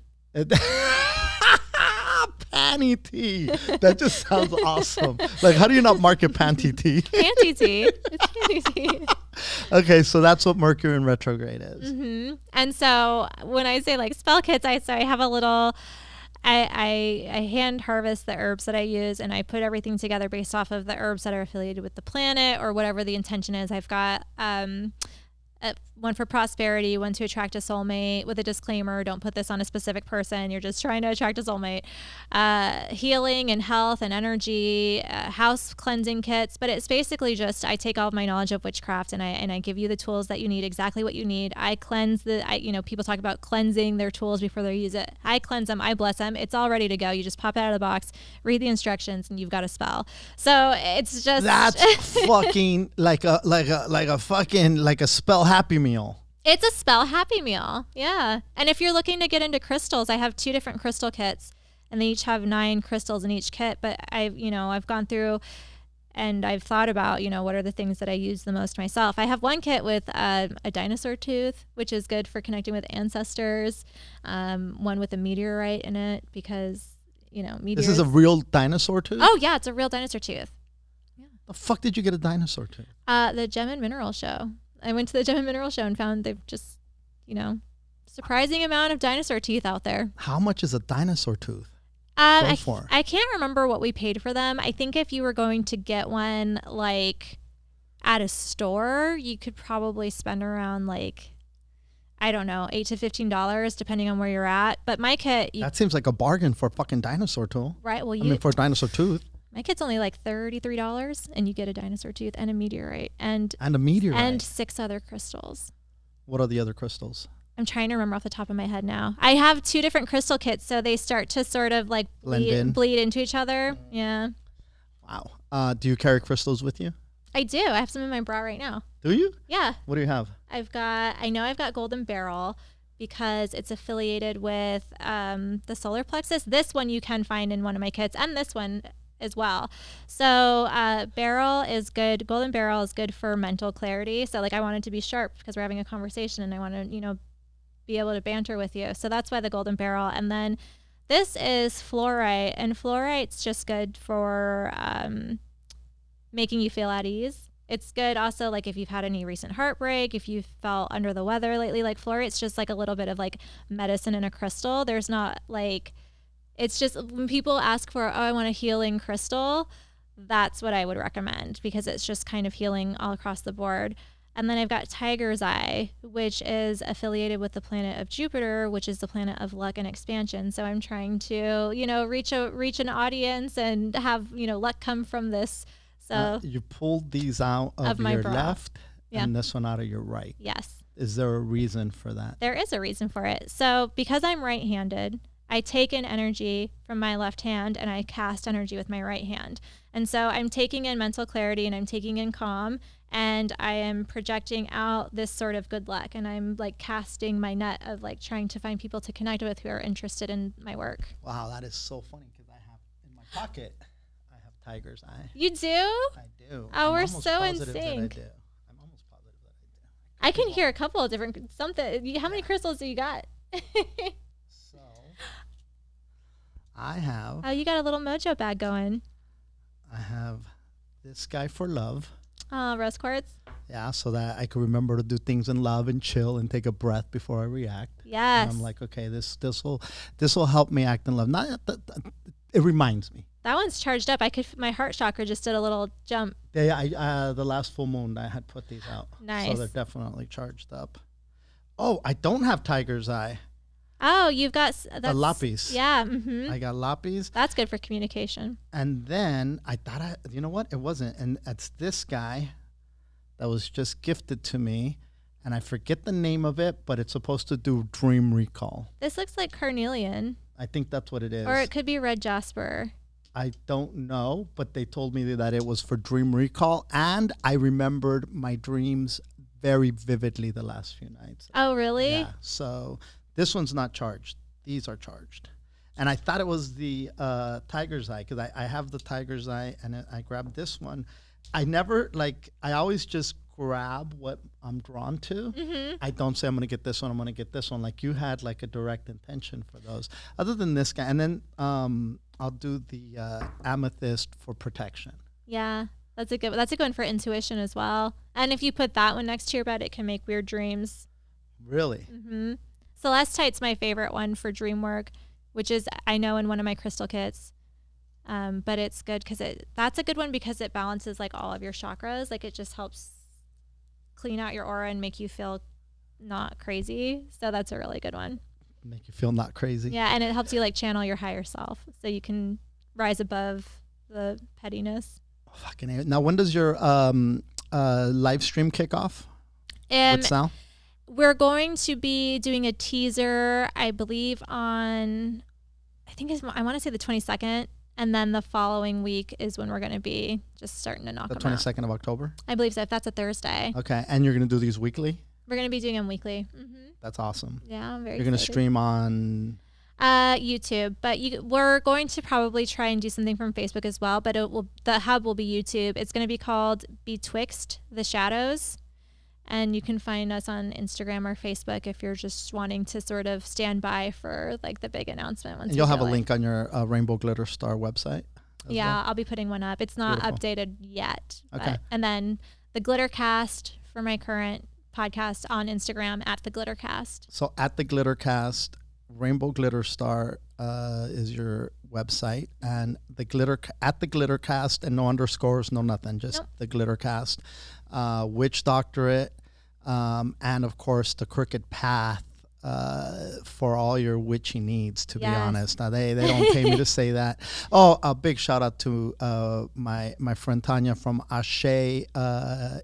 A: Panty tea. That just sounds awesome. Like, how do you not market panty tea?
B: Panty tea. It's panty tea.
A: Okay, so that's what Mercury in retrograde is.
B: Mm-hmm. And so when I say like spell kits, I have a little. I hand harvest the herbs that I use, and I put everything together based off of the herbs that are affiliated with the planet or whatever the intention is. I've got one for prosperity, one to attract a soulmate, with a disclaimer: don't put this on a specific person. You're just trying to attract a soulmate. Healing and health and energy, house cleansing kits. But it's basically just I take all of my knowledge of witchcraft and I give you the tools that you need, exactly what you need. I cleanse people talk about cleansing their tools before they use it. I cleanse them, I bless them. It's all ready to go. You just pop it out of the box, read the instructions, and you've got a spell. So it's just
A: that's fucking like a spell happy meal.
B: It's a spell happy meal. Yeah. And if you're looking to get into crystals, I have 2 different crystal kits, and they each have 9 crystals in each kit. But I've gone through and I've thought about, what are the things that I use the most myself. I have one kit with a dinosaur tooth, which is good for connecting with ancestors. One with a meteorite in it because, meteors.
A: This is a real dinosaur tooth?
B: Oh, yeah. It's a real dinosaur tooth.
A: Yeah. The fuck did you get a dinosaur tooth?
B: The Gem and Mineral Show. I went to the Gem and Mineral Show and found they've just, surprising amount of dinosaur teeth out there.
A: How much is a dinosaur tooth?
B: I can't remember what we paid for them. I think if you were going to get one like at a store, you could probably spend around like, I don't know, $8 to $15 depending on where you're at. But my kit,
A: that seems like a bargain for a fucking dinosaur tool.
B: Right. Well,
A: for a dinosaur tooth.
B: My kit's only like $33, and you get a dinosaur tooth and a meteorite and
A: a meteorite
B: and 6 other crystals.
A: What are the other crystals?
B: I'm trying to remember off the top of my head now. I have 2 different crystal kits, so they start to sort of like bleed into each other. Yeah.
A: Wow. Do you carry crystals with you?
B: I do. I have some in my bra right now.
A: Do you?
B: Yeah.
A: What do you have?
B: I've got Golden Beryl because it's affiliated with the solar plexus. This one you can find in one of my kits, and this one as well. So beryl is good. Golden beryl is good for mental clarity. So like I wanted to be sharp because we're having a conversation and I want to, be able to banter with you. So that's why the golden beryl. And then this is fluorite, and fluorite's just good for making you feel at ease. It's good also like if you've had any recent heartbreak, if you've felt under the weather lately, like fluorite's just like a little bit of like medicine in a crystal. There's not like, it's just when people ask for, I want a healing crystal, that's what I would recommend because it's just kind of healing all across the board. And then I've got tiger's eye, which is affiliated with the planet of Jupiter, which is the planet of luck and expansion. So I'm trying to, reach an audience and have, luck come from this. So
A: you pulled these out of your
B: bra.
A: Left and this one out of your right.
B: Yes.
A: Is there a reason for that?
B: There is a reason for it. So because I'm right-handed, I take in energy from my left hand and I cast energy with my right hand. And so I'm taking in mental clarity and I'm taking in calm and I am projecting out this sort of good luck. And I'm like casting my net of like trying to find people to connect with who are interested in my work.
A: Wow, that is so funny because I have in my pocket, I have tiger's eye.
B: You do?
A: I do.
B: Oh, we're so in sync.
A: I'm almost positive that
B: I can hear a couple of different something. How many crystals do you got?
A: So I have.
B: Oh, you got a little mojo bag going.
A: I have this guy for love.
B: Rose quartz.
A: Yeah, so that I could remember to do things in love and chill and take a breath before I react.
B: Yes.
A: And I'm like, okay, this will help me act in love. It reminds me.
B: That one's charged up. My heart chakra just did a little jump.
A: Yeah, the last full moon I had put these out.
B: Nice.
A: So they're definitely charged up. Oh, I don't have tiger's eye.
B: Oh, you've got
A: a lapis.
B: Yeah. Mm-hmm.
A: I got lapis.
B: That's good for communication.
A: And then I thought, you know what? It wasn't. And it's this guy that was just gifted to me. and I forget the name of it, but it's supposed to do dream recall.
B: This looks like carnelian.
A: I think that's what it is.
B: Or it could be red jasper.
A: I don't know, but they told me that it was for dream recall, and I remembered my dreams very vividly the last few nights.
B: Oh, really?
A: Yeah. So this one's not charged. These are charged. And I thought it was the tiger's eye because I have the tiger's eye, and I grabbed this one. I always just grab what I'm drawn to. Mm-hmm. I don't say I'm going to get this one, I'm going to get this one. Like you had like a direct intention for those. Other than this guy. And then I'll do the amethyst for protection.
B: Yeah, that's a good one for intuition as well. And if you put that one next to your bed, it can make weird dreams.
A: Really?
B: Mm-hmm. Celestite's my favorite one for dream work, which is, I know, in one of my crystal kits. But it's good because that's a good one because it balances like all of your chakras. Like it just helps clean out your aura and make you feel not crazy. So that's a really good one.
A: Make you feel not crazy.
B: Yeah, and it helps you like channel your higher self so you can rise above the pettiness.
A: Fucking A. Now, when does your live stream kick off? With Sal?
B: We're going to be doing a teaser, I believe, on, I want to say the 22nd. And then the following week is when we're going to be just starting to knock them out.
A: The 22nd of October?
B: I believe so, if that's a Thursday.
A: Okay. And you're going to do these weekly?
B: We're going to be doing them weekly. Mm-hmm.
A: That's awesome.
B: Yeah, I'm very excited.
A: You're going to stream on?
B: YouTube. But we're going to probably try and do something from Facebook as well. But the hub will be YouTube. It's going to be called Betwixt the Shadows. And you can find us on Instagram or Facebook if you're just wanting to sort of stand by for like the big announcement.
A: And you'll have a link on your RainbowGlitterStar website.
B: Yeah, well? I'll be putting one up. It's not updated yet.
A: Okay.
B: And then the Glittercast for my current podcast on Instagram at the Glittercast.
A: So at the Glittercast, RainbowGlitterStar is your website, and the Glittercast, and no underscores, no nothing, just the Glittercast. Witch Doctorate, and of course the Crooked Path for all your witchy needs, to be honest. Now they don't pay me to say that. Oh, a big shout out to my friend Tanya from Ashe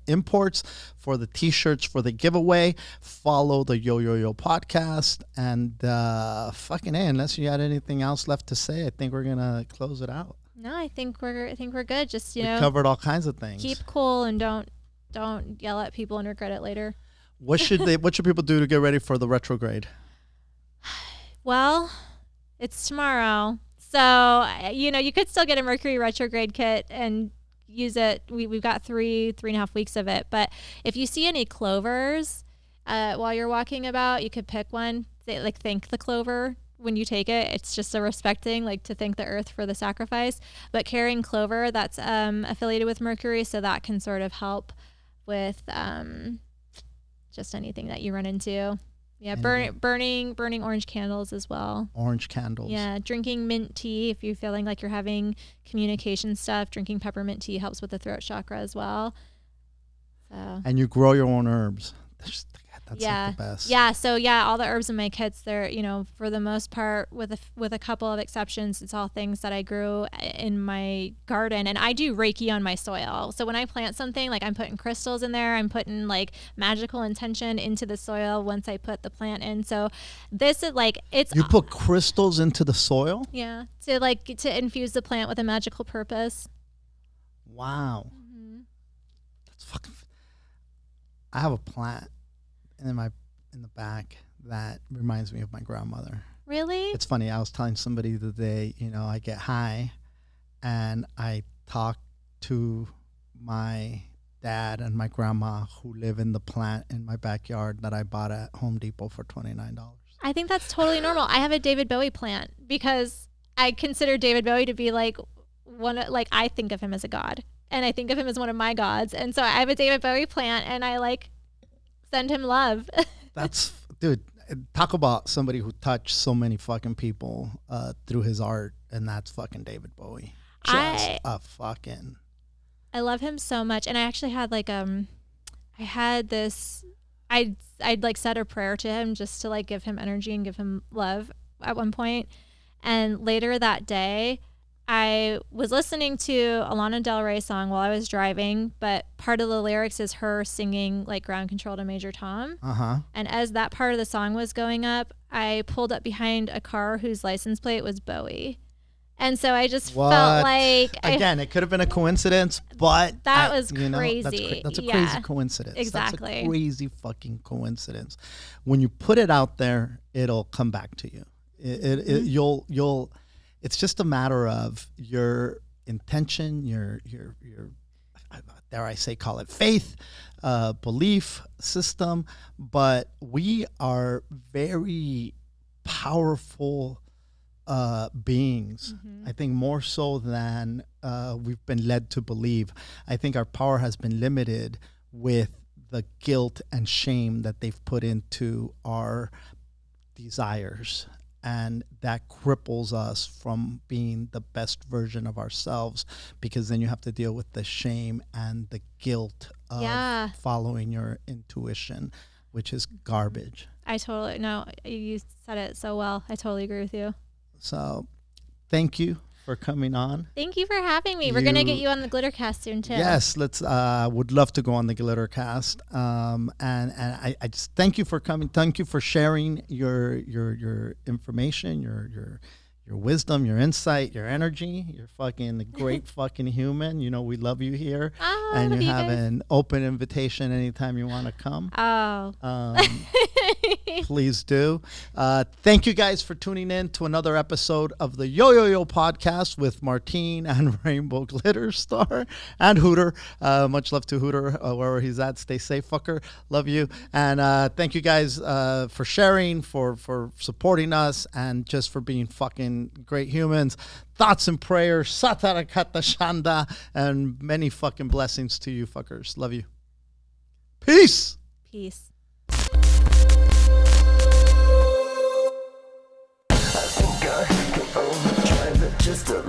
A: Imports for the t-shirts for the giveaway. Follow the Yo Yo Yo podcast, and fucking A, unless you had anything else left to say, I think we're gonna close it out.
B: No, I think we're good. Just we
A: covered all kinds of things.
B: Keep cool and don't yell at people and regret it later.
A: What should people do to get ready for the retrograde?
B: Well, it's tomorrow. So, you could still get a Mercury retrograde kit and use it. We've got 3.5 weeks of it. But if you see any clovers while you're walking about, you could pick one. Thank the clover when you take it. It's just a respecting, to thank the earth for the sacrifice. But carrying clover, that's affiliated with Mercury, so that can sort of help with just anything that you run into. Yeah, burning orange candles as well.
A: Orange candles.
B: Yeah, drinking mint tea if you're feeling like you're having communication stuff. Drinking peppermint tea helps with the throat chakra as well. So.
A: And you grow your own herbs. That's like the best.
B: Yeah, so all the herbs in my kits, they're, for the most part, with a couple of exceptions, it's all things that I grew in my garden. And I do Reiki on my soil. So when I plant something, I'm putting crystals in there, I'm putting magical intention into the soil once I put the plant in. So this is it's...
A: You put crystals into the soil?
B: Yeah, to infuse the plant with a magical purpose.
A: Wow. Mm-hmm. That's fucking... I have a plant in the back that reminds me of my grandmother.
B: Really?
A: It's funny. I was telling somebody the day, I get high and I talk to my dad and my grandma who live in the plant in my backyard that I bought at Home Depot for $29.
B: I think that's totally normal. I have a David Bowie plant because I consider David Bowie to be I think of him as a god and I think of him as one of my gods. And so I have a David Bowie plant and I send him love.
A: That's, dude, talk about somebody who touched so many fucking people through his art, and that's fucking David Bowie. I
B: love him so much. And I actually had I'd said a prayer to him just to give him energy and give him love at one point. And later that day, I was listening to a Lana Del Rey song while I was driving, but part of the lyrics is her singing like Ground Control to Major Tom. And as that part of the song was going up, I pulled up behind a car whose license plate was Bowie. And so I just felt like...
A: Again, it could have been a coincidence, but...
B: That was crazy.
A: That's a crazy coincidence.
B: Exactly.
A: That's a crazy fucking coincidence. When you put it out there, it'll come back to you. You'll... It's just a matter of your intention, your dare I say, call it faith, belief system. But we are very powerful beings. I think more so than we've been led to believe. I think our power has been limited with the guilt and shame that they've put into our desires. And that cripples us from being the best version of ourselves, because then you have to deal with the shame and the guilt of following your intuition, which is garbage.
B: You said it so well. I totally agree with you.
A: So thank you for coming on.
B: Thank you for having me. We're gonna get you on the Glittercast soon too.
A: Yes, let's. Would love to go on the Glittercast. And I just thank you for coming. Thank you for sharing your information, your wisdom, your insight, your energy. You're fucking a great fucking human. You know we love you here, and you have an open invitation anytime you want to come. Please do. Thank you guys for tuning in to another episode of the Yo podcast with Martine and Rainbow Glitterstar and Hooter. Much love to Hooter, wherever he's at. Stay safe, fucker. Love you. And thank you guys for sharing, for supporting us, and just for being fucking great humans. Thoughts and prayers, Satarakata Shanda, and many fucking blessings to you fuckers. Love you. Peace.
B: Peace.
C: Just a